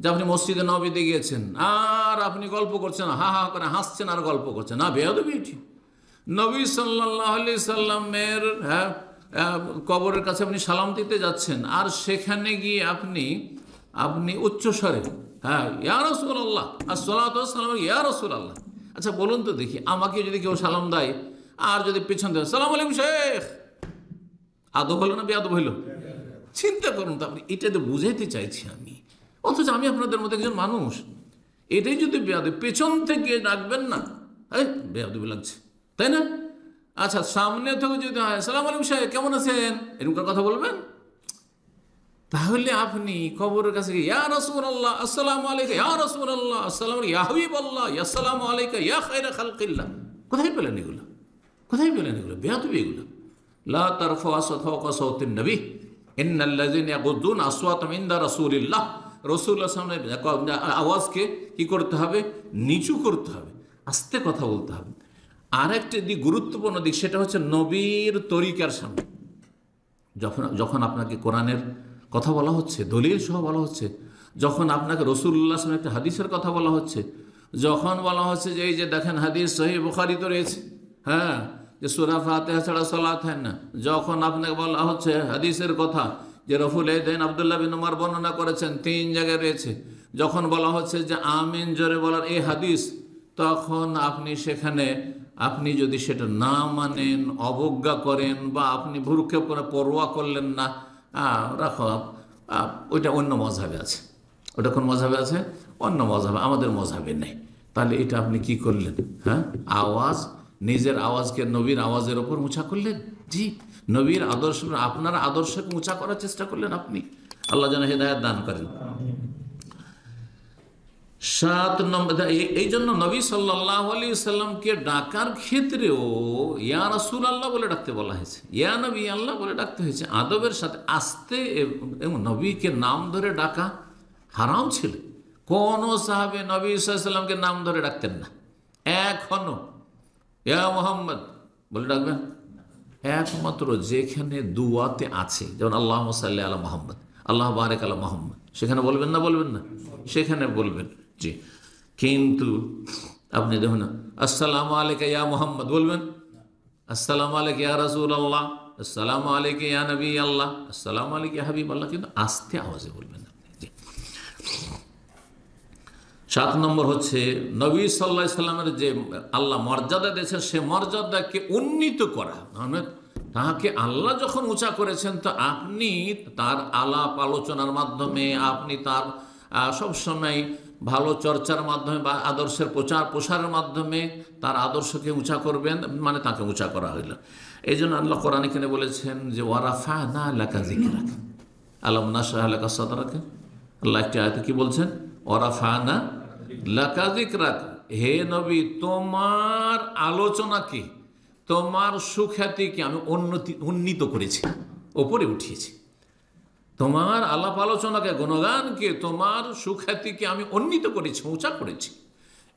যে আপনি মসজিদে নববীতে গিয়েছেন আর আপনি গল্প করছেন, হা হা করে হাসছেন আর গল্প করছেন, না, বেয়াদবি এটি। নবী সাল্লাল্লাহু আলাইহি সাল্লামের কবরের কাছে আপনি সালাম দিতে যাচ্ছেন, আর সেখানে গিয়ে আপনি উচ্চস্বরে, হ্যাঁ, ইয়া রাসূলুল্লাহ, আসসালাতু ওয়াসসালামু ইয়া রাসূলুল্লাহ। আচ্ছা বলুন তো দেখি, আমাকে যদি কেউ সালাম দেয় আর যদি পেছন দেয় সালাম আলাইকুম শেখ, আদব হলো না বেয়াদব হইল? চিন্তা করুন তো আপনি। এটা তো বুঝাইতে চাইছি আমি, অথচ আমি আপনাদের মধ্যে একজন মানুষ। এটাই যদি বেয়াদব, পেছন থেকে ডাকবেন না, বেয়াদবি লাগছে, তাই না? আচ্ছা, সামনে থেকে যদি হয় সালাম আলাইকুম শেখ, কেমন আছেন, এরকম কথা বলবেন, তাহলে আপনি কবরের কাছে গিয়ে ইয়া রাসূলুল্লাহ আসসালামু আলাইকা, ইয়া রাসূলুল্লাহ আসসালামু ইয়া হাবিবাল্লাহ, আসসালামু আলাইকা ইয়া খায়রা খালকিল্লাহ। কোথায় পেলেন এগুলো? কোথায় পেলেন এগুলো? বেয়াদবি এগুলো। লা তারফাউ আসওয়াতাকুম ফাওকা সাওতিন নবী ইন্নাল্লাযীনা ইয়াগুদ্দুনা আসওয়াতাহুম ইনদা রাসূলিল্লাহ। রাসূলুল্লাহ সাল্লাল্লাহু আলাইহি ওয়াসাল্লামের আওয়াজকে কি করতে হবে? নিচু করতে হবে, আস্তে কথা বলতে হবে। আর একটা দিক, গুরুত্বপূর্ণ দিক, সেটা হচ্ছে নবীর তরিকার সামনে। যখন যখন আপনাকে কোরআনের কথা বলা হচ্ছে, দলিল সহ বলা হচ্ছে, যখন আপনাকে রাসূলুল্লাহ সাল্লাল্লাহু আলাইহি ওয়াসাল্লাম একটা হাদিসের কথা বলা হচ্ছে, যখন বলা হচ্ছে যে এই যে দেখেন হাদিস সহিহ বুখারীতে রয়েছে, হ্যাঁ, যে সূরা ফাতিহা ছাড়া সালাত হয় না, যখন আপনাকে বলা হচ্ছে হাদিসের কথা যে রফুল ইয়াদাইন আব্দুল্লাহ বিন উমর বর্ণনা করেছেন 3 জায়গায় রয়েছে, যখন বলা হচ্ছে যে আমিন জোরে বলার এই হাদিস, তখন আপনি সেখানে আপনি যদি সেটা না মানেন, অবজ্ঞা করেন বা আপনি ভুরুক্ষেপ করে পরোয়া করলেন না, রাখো, ওইটা অন্য মজহাবে আছে। ওটা কোন মজহাবে আছে? অন্য মজহাবে, আমাদের মজহাবে নেই। তাহলে এটা আপনি কি করলেন? হ্যাঁ, আওয়াজ, নিজের আওয়াজকে নবীর আওয়াজের ওপর উঁচা করলেন। জি, নবীর আদর্শ, আপনার আদর্শকে উঁচা করার চেষ্টা করলেন আপনি। আল্লাহ যেন হেদায়েত দান করেন। 7 নম্বর, এই জন্য নবী সাল্লাল্লাহু আলাইহি সাল্লামকে ডাকার ক্ষেত্রেও ইয়া রাসূলুল্লাহ বলে ডাকতে বলা হয়েছে, ইয়া নবী আল্লাহ বলে ডাকতে হয়েছে, আদবের সাথে, আস্তে। এবং নবীকে নাম ধরে ডাকা হারাম ছিল। কোন সাহাবী নবী সাল্লাল্লাহু আলাইহি সাল্লামকে নাম ধরে ডাকতেন না। এখনো ইয়া মুহাম্মদ বলে ডাকবেন? একমাত্র যেখানে দুয়াতে আছে, যেমন আল্লাহুম্মা সাল্লি আলা মুহাম্মদ, আল্লাহ বারেক আলা মুহাম্মদ, সেখানে বলবেন না? বলবেন না? সেখানে বলবেন। জি, কিন্তু আপনি দেখুন, আসসালামু আলাইকা ইয়া মুহাম্মদ বলবেন, আসসালামু আলাইকা ইয়া রাসূলুল্লাহ, আসসালামু আলাইকা ইয়া নবী আল্লাহ, আসসালামু আলাইকা ইয়া হাবিবাল্লাহ, কিন্তু আস্তে আওয়াজে বলবেন আপনি। জি। 7 নম্বর হচ্ছে নবী সাল্লাল্লাহু আলাইহি সাল্লামের যে আল্লাহ মর্যাদা দিয়েছেন, সে মর্যাদাকে উন্নীত করা। মানে তাকে আল্লাহ যখন উঁচা করেছেন, তো আপনি তার আলাপ আলোচনার মাধ্যমে, আপনি তার সবসময় ভালো চর্চার মাধ্যমে বা আদর্শের প্রচার প্রসারের মাধ্যমে তার আদর্শকে উঁচা করবেন, মানে তাকে উঁচা করা হইল। এই জন্য আল্লাহ কোরআন এখানে বলেছেন যে ওয়ারাফা'না লাকা যিকরাক, আলাম নাশরাহ লাকা সাদরাক। আল্লাহ একটি আয়াতে কি বলছেন? ওয়ারাফা'না লাকা যিকরাক, হে নবী, তোমার আলোচনাকে, তোমার সুখ্যাতিকে আমি উন্নীত করেছি, ওপরে উঠিয়েছি। তোমার আলাপ আলোচনাকে, গুণগানকে, তোমার সুখ্যাতিকে আমি উন্নীত করেছি, উঁচা করেছি।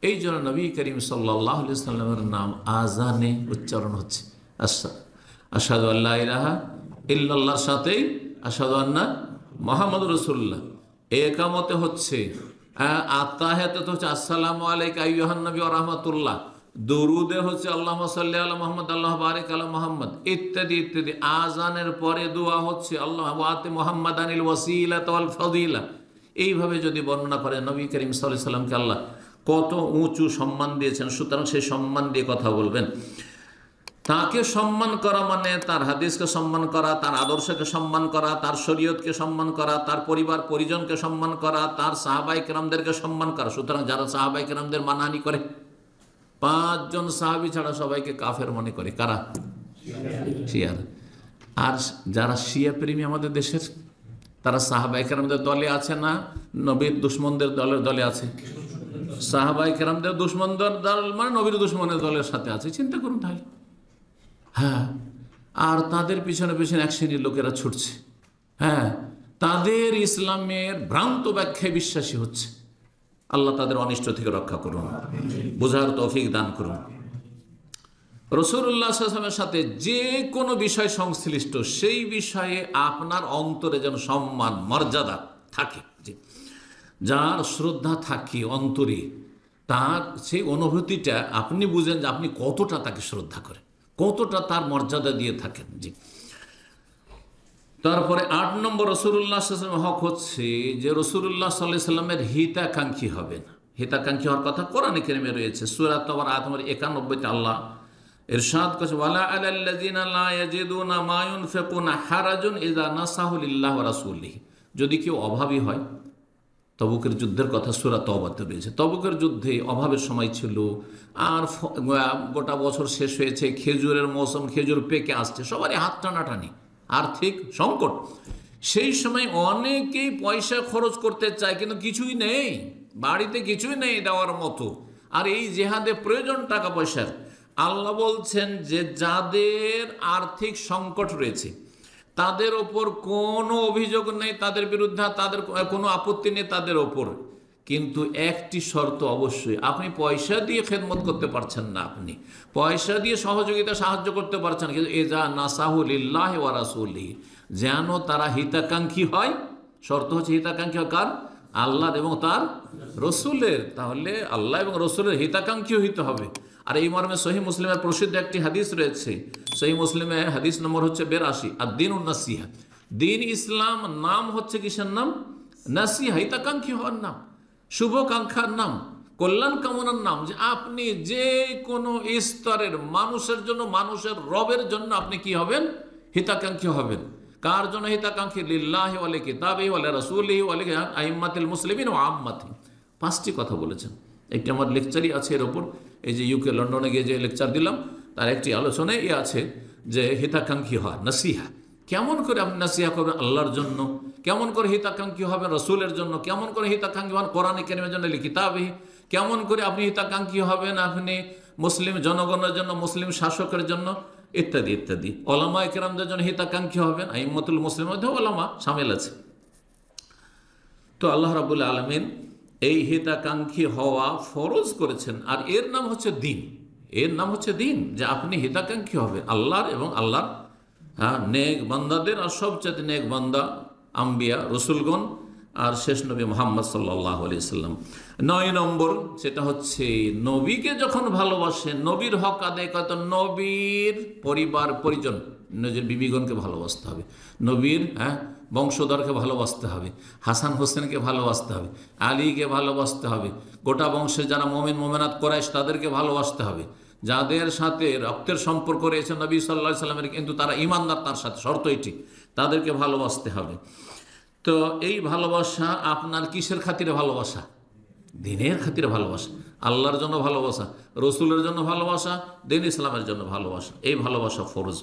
এই জন্য নবী করিম সাল্লাল্লাহু আলাইহি সাল্লামের নাম আজানে উচ্চারণ হচ্ছে। আশহাদু আল্লা ইলাহা ইল্লাল্লাহর সাথেই আশহাদু আন্না মুহাম্মাদুর রাসূলুল্লাহ। একামতে হচ্ছে, আত্তাহিয়াতে হচ্ছে আসসালামু আলাইকা আইয়ুহান নবী ওয়া রাহমাতুল্লাহ। দরুদে হচ্ছে আল্লাহুম্মা সাল্লি আলা মুহাম্মদ, আল্লাহু বারিক আলা মুহাম্মদ, ইত্যাদি ইত্যাদি। আজানের পরে দোয়া হচ্ছে আল্লাহুম্মা আতি মুহাম্মাদানিল ওয়াসিলাতা ওয়াল ফাদিলা। এইভাবে যদি বর্ণনা করে নবী করিম সাল্লাল্লাহু আলাইহি সাল্লামকে আল্লাহ কত উঁচু সম্মান দিয়েছেন, সুতরাং সেই সম্মান দিয়ে কথা বলবেন। তাকে সম্মান করা মানে তার হাদিসকে সম্মান করা, তার আদর্শকে সম্মান করা, তার শরীয়তকে সম্মান করা, তার পরিবার পরিজনকে সম্মান করা, তার সাহাবায়ে কেরামদেরকে সম্মান করা। সুতরাং যারা সাহাবায়ে কেরামদের মানহানি করে, 5 জন সাহাবী ছাড়া সবাইকে কাফের মনে করে, কারা? শিয়া। আর যারা শিয়া প্রেমী আমাদের দেশের, তারা সাহাবায়ে কেরামদের দলে আছে না নবীর দুশমনদের দলে আছে? সাহাবায়ে কেরামদের দুশমনদের দল মানে নবীর দুশমনের দলের সাথে আছে। চিন্তা করুন তাহলে। হ্যাঁ, আর তাদের পিছনে পিছনে এক শ্রেণীর লোকেরা ছুটছে। হ্যাঁ, তাদের ইসলামের ভ্রান্ত ব্যাখ্যায় বিশ্বাসী হচ্ছে। আল্লাহ তাদের অনিষ্ট থেকে রক্ষা করুন, বোঝার তৌফিক দান করুন। রাসূলুল্লাহ সাল্লাল্লাহু আলাইহি ওয়াসাল্লামের সাথে যে কোনো বিষয় সংশ্লিষ্ট, সেই বিষয়ে আপনার অন্তরে যেন সম্মান মর্যাদা থাকে। যার শ্রদ্ধা থাকে অন্তরে, তার সেই অনুভূতিটা আপনি বুঝেন যে আপনি কতটা তাকে শ্রদ্ধা করেন, কতটা তার মর্যাদা দিয়ে থাকেন। জি। তারপরে 8 নম্বর রাসূলুল্লাহ সাল্লাল্লাহু আলাইহি ওয়াসাল্লামের হক হচ্ছে যে রাসূলুল্লাহ সাল্লাল্লাহু আলাইহি ওয়াসাল্লামের হিতাকাঙ্ক্ষী হবেন। হিতাকাঙ্ক্ষী হওয়ার কথা কোরআনে কারিমে রয়েছে। সূরা তাওবার আয়াত নম্বর 91-তে আল্লাহ ইরশাদ করেছেন, ওয়ালা আলাল্লাযিনা লা ইয়াজিদুনা মা ইউনফিকুনা হারাজুন ইযা নাসাহু লিল্লাহি ওয়া রাসূলিহি। যদি কেউ অভাবী হয়, তবুকের যুদ্ধের কথা সূরা তাওবাতে রয়েছে। তবুকের যুদ্ধে অভাবের সময় ছিল, আর গোটা বছর শেষ হয়েছে, খেজুরের মৌসুম, খেজুর পেকে আসছে, সবারই হাত টানাটানি, আর্থিক সংকট। সেই সময় অনেকেই পয়সা খরচ করতে চায়, কিন্তু কিছুই নেই, বাড়িতে কিছুই নেই দেওয়ার মতো। আর এই জেহাদে প্রয়োজন টাকা পয়সার। আল্লাহ বলছেন যে যাদের আর্থিক সংকট রয়েছে, তাদের ওপর কোনো অভিযোগ নেই, তাদের বিরুদ্ধে তাদের কোনো আপত্তি নেই তাদের ওপর, কিন্তু একটি শর্ত অবশ্যই, আপনি পয়সা দিয়ে খেদমত করতে পারছেন না, আপনি পয়সা দিয়ে সহযোগিতা সাহায্য করতে পারছেন, কিন্তু এজা নাসাহু লিল্লাহি ওয়া রাসূলিহি, যেন তারা হিতাকাঙ্ক্ষী হয়। শর্ত হচ্ছে হিতাকাঙ্ক্ষী হয় কার? আল্লাহর এবং তার রসুলের। তাহলে আল্লাহ এবং রসুলের হিতাকাঙ্ক্ষী হইতে হবে। আর এই মর্মে সহিহ মুসলিমের প্রসিদ্ধ একটি হাদিস রয়েছে, সহিহ মুসলিমে হাদিস নম্বর হচ্ছে 82, আর দিনুন নাসিহা, দিন ইসলাম নাম হচ্ছে কিসের নাম? নাসিহা, হিতাকাঙ্ক্ষী হওয়ার নাম, শুভকাঙ্ক্ষার নাম, কল্যাণ কামনার নাম। যে আপনি যে কোনো স্তরের মানুষের জন্য, মানুষের রবের জন্য আপনি কি হবেন? হিতাকাঙ্ক্ষী হবেন। কার জন্য হিতাকাঙ্ক্ষী? লিল্লাহি ওয়া লিকিতাবিহি ওয়া লিরাসূলিহি ওয়া লিআইম্মাতিল মুসলিমিন ওয়া আম্মাতিহিম। 5টি কথা বলেছেন। একটি আমার লেকচারই আছে এর ওপর, এই যে ইউকে লন্ডনে গিয়ে যে লেকচার দিলাম তার একটি আলোচনায় আছে যে হিতাকাঙ্ক্ষী হওয়া, নাসিহা। কেমন করে আপনি নাসিহা করবেন আল্লাহর জন্য, কেমন করে হিতাকাঙ্ক্ষী হবেন রসুলের জন্য, কেমন করে হিতাকাঙ্ক্ষী হবেন কোরআনে কারীমের জন্য, লিকিতাবিহি, কেমন করে আপনি হিতাকাঙ্ক্ষী হবেন আপনি মুসলিম জনগণের জন্য, মুসলিম শাসকের জন্য, ইত্যাদি ইত্যাদি। ওলামায়ে কেরামদের জন্য হিতাকাঙ্ক্ষী হবেন, আইম্মাতুল মুসলিমের মধ্যে ওলামা শামিল আছে। তো আল্লাহ রাব্বুল আলামিন এই হিতাকাঙ্ক্ষী হওয়া ফরজ করেছেন, আর এর নাম হচ্ছে দিন। এর নাম হচ্ছে দিন, যে আপনি হিতাকাঙ্ক্ষী হবেন আল্লাহর এবং আল্লাহর নেক বান্দাদের, আর সবচেয়ে নেক বান্দা আম্বিয়া রসুলগণ, আর শেষ নবী মুহাম্মদ সাল্লাল্লাহু আলাইহি সাল্লাম। 9 নম্বর, সেটা হচ্ছে নবীকে যখন ভালোবাসেন, নবীর হক আদায় করে, তো নবীর পরিবার পরিজন, নিজের বিবিগণকে ভালোবাসতে হবে, নবীর বংশধরকে ভালোবাসতে হবে, হাসান হোসেনকে ভালোবাসতে হবে, আলীকে ভালোবাসতে হবে, গোটা বংশের যারা মুমিন মুমিনাত কুরাইশ তাদেরকে ভালোবাসতে হবে, যাদের সাথে রক্তের সম্পর্ক রয়েছে নবী সাল্লাল্লাহু আলাইহি সাল্লামের, কিন্তু তারা ঈমানদার, তার সাথে শর্ত এটি, তাদেরকে ভালোবাসতে হবে। তো এই ভালোবাসা আপনার কিসের খাতিরে ভালোবাসা? দিনের খাতিরে ভালোবাসা, আল্লাহর জন্য ভালোবাসা, রসুলের জন্য ভালোবাসা, দিন ইসলামের জন্য ভালোবাসা। এই ভালোবাসা ফরজ।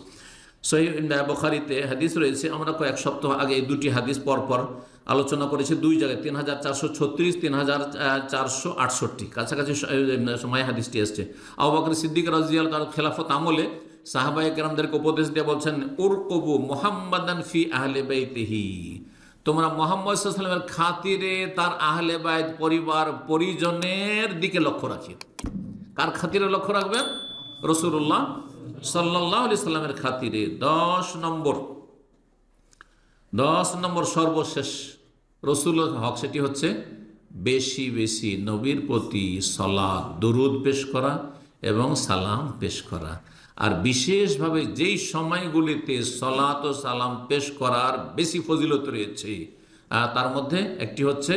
সহিহ বুখারীতে হাদিস রয়েছে, আমরা কয়েক সপ্তাহ আগে এই দুটি হাদিস পরপর আলোচনা করেছি, 2 জায়গায়, 3436, 3468, কাছাকাছি সময় হাদিসটি এসছে। আবু বকর সিদ্দিক রাদিয়াল্লাহু তাআলা খেলাফত আমলে সাহাবায়ে কেরামদেরকে উপদেশ দিয়ে বলছেন, উরকুবু মুহাম্মাদান ফি আহলি বাইতিহি, তোমরা মুহাম্মদ সাল্লাল্লাহু আলাইহি ওয়াসাল্লামের খাতিরে তার আহলে বাইত পরিবার পরিজনের দিকে লক্ষ্য রাখি। কার খাতিরে লক্ষ্য রাখবেন? রাসূলুল্লাহ সাল্লাল্লাহু আলাইহি সাল্লামের খাতিরে। 10 নম্বর সর্বশেষ রসুলের হক, সেটি হচ্ছে বেশি বেশি নবীর প্রতি সালাত, দরুদ পেশ করা এবং সালাম পেশ করা। আর বিশেষভাবে যেই সময়গুলিতে সালাত ও সালাম পেশ করার বেশি ফজিলত রয়েছে, তার মধ্যে একটি হচ্ছে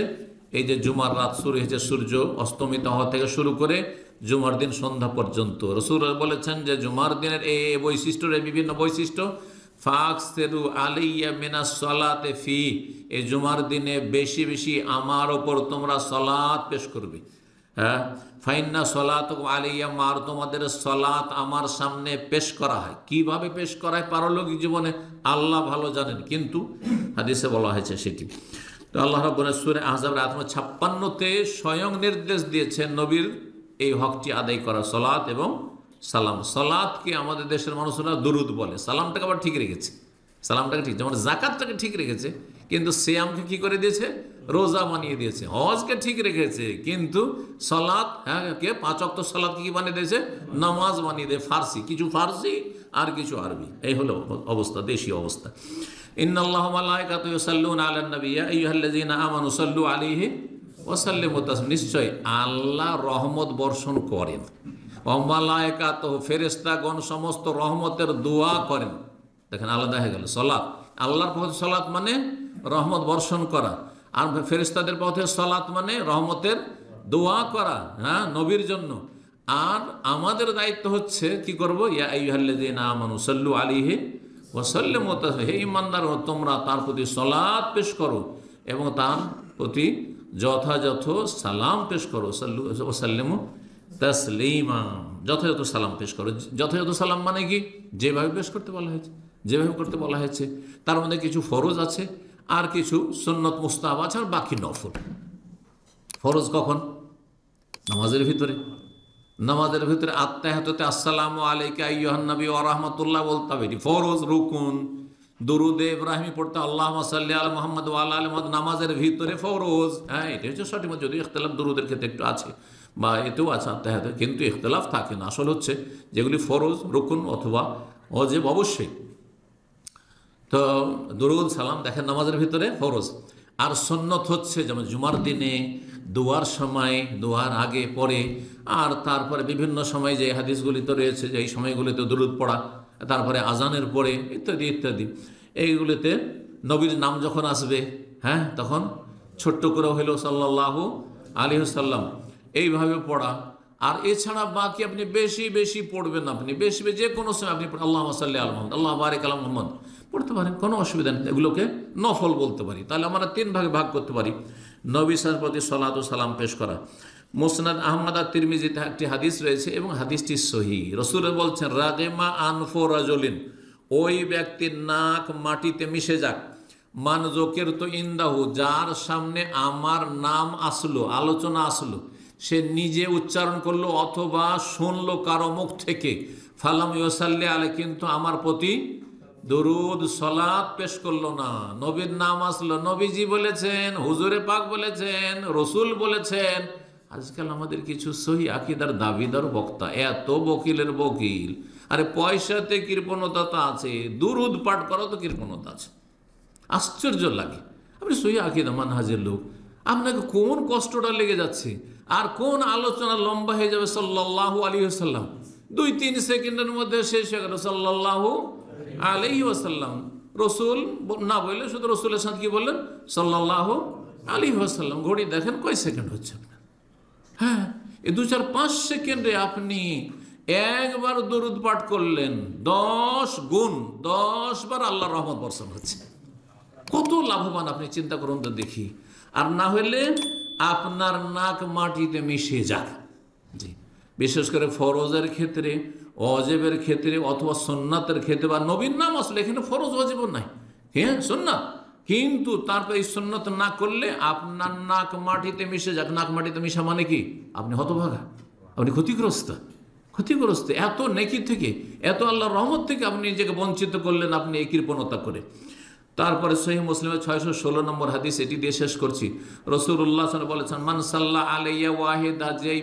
এই যে জুমার রাত শুরু হয়েছে, সূর্য অস্তমিত হওয়া থেকে শুরু করে জুমার দিন সন্ধ্যা পর্যন্ত। রাসূল বলেছেন যে জুমার দিনের এই বৈশিষ্ট্যের বিভিন্ন বৈশিষ্ট্য, ফাকসিরু আলাইয়া মিনাস সালাতে ফি, এই জুমার দিনে বেশি বেশি আমার ওপর তোমরা সালাত পেশ করবে। ফাইন্না সালাতুকুম আলাইয়া মার, তোমাদের সালাত আমার সামনে পেশ করা হয়। কিভাবে পেশ করা হয় পারলৌকিক জীবনে আল্লাহ ভালো জানেন, কিন্তু হাদিসে বলা হয়েছে সেটি। তো আল্লাহ রাব্বুল সূরা আহজাব 56তে স্বয়ং নির্দেশ দিয়েছেন নবীর এই হকটি আদায় করা, সালাত এবং সালাম। সালাতকে আমাদের দেশের মানুষরা দুরুদ বলে, সালামটাকে আবার ঠিক রেখেছে, সালামটাকে ঠিক, যেমন জাকাতটাকে ঠিক রেখেছে, কিন্তু সিয়ামকে কি করে দিয়েছে? রোজা বানিয়ে দিয়েছে। হজকে ঠিক রেখেছে, কিন্তু সালাত, কে 5 ওয়াক্ত সালাতকে কি বানিয়ে দিয়েছে? নামাজ বানিয়ে দেয়। ফার্সি, কিছু ফার্সি আর কিছু আরবি, এই হলো অবস্থা, দেশীয় অবস্থা। ইন্নাল্লাহা ওয়া মালাইকাতুহু ইউসাল্লুনা আলান নবী ইয়া আইয়ুহাল্লাযীনা আমানু সাল্লু আলাইহি ওয়া সাল্লিমু তাসলিমা, নিশ্চয় আল্লাহ রহমত বর্ষণ করেন, ওয়া মালাইকাতুহু, ফেরেশতাগণ সমস্ত রহমতের দোয়া করেন। দেখেন আলাদা হয়ে গেল। সালাত, আল্লাহর পথে সালাত মানে রহমত বর্ষণ করা, আর ফেরেশতাদের পথে সালাত মানে রহমতের দোয়া করা, নবীর জন্য। আর আমাদের দায়িত্ব হচ্ছে কি করব? ইয়া আইয়ুহাল্লাযীনা আমানু সাল্লু আলাইহি ওয়া সাল্লিমু তাসলিমা, হে ঈমানদার, তোমরা তার প্রতি সালাত পেশ করো এবং তার প্রতি যথাযথ সালাম পেশ করো। সাল্লু ওয়া সাল্লিমু তাসলিমা, যথাযথ সালাম পেশ করো। যথাযথ সালাম মানে কি? যেভাবে পেশ করতে বলা হয়েছে, যেভাবে করতে বলা হয়েছে। তার মধ্যে কিছু ফরজ আছে, আর কিছু সুন্নত মুস্তাহাব আছে, আর বাকি নফল। ফরজ কখন? নামাজের ভিতরে। নামাজের ভিতরে আত্তাহিয়াতুতে আসসালামু আলাইকা আইয়ুহান নবী ওয়া রাহমাতুল্লাহ বলতে হবে, এটি ফরজ রুকুন। দুরুদে ইব্রাহিমি পড়তে আল্লাহুম্মা সাল্লি আলা মুহাম্মদ ওয়া আলা আলি মুহাম্মদ নামাজের ভিতরে ফরজ। হ্যাঁ, এটা হচ্ছে সঠিক মত, যদিও ইখতিলাফ দুরুদের ক্ষেত্রে একটু আছে বা এতেও আছে আত্মাহাতে, কিন্তু ইখতিলাফ থাকে না। আসল হচ্ছে যেগুলি ফরজ, রুকুন অথবা ওয়াজিব অবশ্যই। তো দুরুদ সালাম দেখেন নামাজের ভিতরে ফরজ। আর সুন্নত হচ্ছে যেমন জুমার দিনে দোয়ার সময়, দোয়ার আগে পরে, আর তারপরে বিভিন্ন সময় যে হাদিসগুলি তো রয়েছে যে এই সময়গুলিতে দুরুদ পড়া, তারপরে আজানের পরে ইত্যাদি ইত্যাদি, এইগুলিতে নবীর নাম যখন আসবে, হ্যাঁ, তখন ছোট্ট করে হইল সাল্লাল্লাহু আলাইহি ওয়াসাল্লাম এইভাবে পড়া। আর এছাড়া বাকি আপনি বেশি বেশি পড়বেন, আপনি বেশি বেশি যে কোনো সময় আপনি আল্লাহুম্মা সাল্লি আলা মুহাম্মদ, আল্লাহু বারিক আলা মুহাম্মদ পড়তে পারেন, কোনো অসুবিধা নেই। এগুলোকে নফল বলতে পারি। তাহলে আমরা তিন ভাগে ভাগ করতে পারি নবী সাল্লাল্লাহু আলাইহি প্রতি সালাত ও সালাম পেশ করা। মুসনাদ আহমদ আর তিরমিজিতে একটি হাদিস রয়েছে এবং হাদিসটি সহিহ। রাসূল বলছেন, রাগিমা আনফু রাজুলিন, ওই ব্যক্তির নাক মাটিতে মিশে যাক, মান যুকিরতু ইনদাহু, যার সামনে আমার নাম আসলো, আলোচনা আসলো, সে নিজে উচ্চারণ করলো অথবা শুনলো কারো মুখ থেকে, ফালাম ইউসাল্লি আলাইহি, কিন্তু আমার প্রতি দরুদ সালাত পেশ করলো না। নবীর নাম আসলো, নবীজি বলেছেন, হুজুরে পাক বলেছেন, রসুল বলেছেন। আজকাল আমাদের কিছু সহি আকীদার দাবিদার বক্তা, এত বকিলের বকিল, আরে পয়সাতে কৃপণতা তো আছে, দুরুদ পাঠ করা তো কৃপণতা আছে। আশ্চর্য লাগে, আপনি সহি আকীদা মানহাজের লোক, আপনাকে কোন কষ্টটা লেগে যাচ্ছে আর কোন আলোচনা লম্বা হয়ে যাবে সাল্লাল্লাহু আলাইহি ওয়াসাল্লাম, 2-3 সেকেন্ডের মধ্যে শেষ হয়ে গেল সাল্লাল্লাহু আলাইহি ওয়াসাল্লাম। রসুল না বললে শুধু রসুলের সাথে কি বললেন, সাল্লাল্লাহু আলাইহি ওয়াসাল্লাম। ঘড়ি দেখেন কয় সেকেন্ড হচ্ছে আপনার। হ্যাঁ, এই 2-4-5 সেকেন্ডে আপনি একবার দরুদ পাঠ করলেন, 10 গুণ 10 বার আল্লাহর রহমত বর্ষণ হচ্ছে। কত লাভবান আপনি চিন্তা করুন তো দেখি। আর না হলে আপনার নাক মাটিতে মিশে যাক। জি, বিশেষ করে ফরজের ক্ষেত্রে, ওয়াজিবের ক্ষেত্রে অথবা সুন্নাতের ক্ষেত্রে, বা নবীর নাম আসলে এখানে ফরজ ওয়াজিব নাই, হ্যাঁ সুন্নাত, কিন্তু তারপরে এই সুন্নাত না করলে আপনার নাক মাটিতে মিশে যাক। নাক মাটিতে মিশা মানে কি, আপনি হতভাগা, আপনি ক্ষতিগ্রস্ত। এত নেকি থেকে, এত আল্লাহর রহমত থেকে আপনি নিজেকে বঞ্চিত করলেন আপনি এই কৃপণতা করে। তারপরে সহিহ মুসলিমের 616 নম্বর হাদিস, এটি দিয়ে শেষ করছি। রাসূলুল্লাহ সাল্লাল্লাহু আলাইহি ওয়াসাল্লাম বলেছেন, মান সাল্লা আলাইয়া ওয়াহিদা, যেই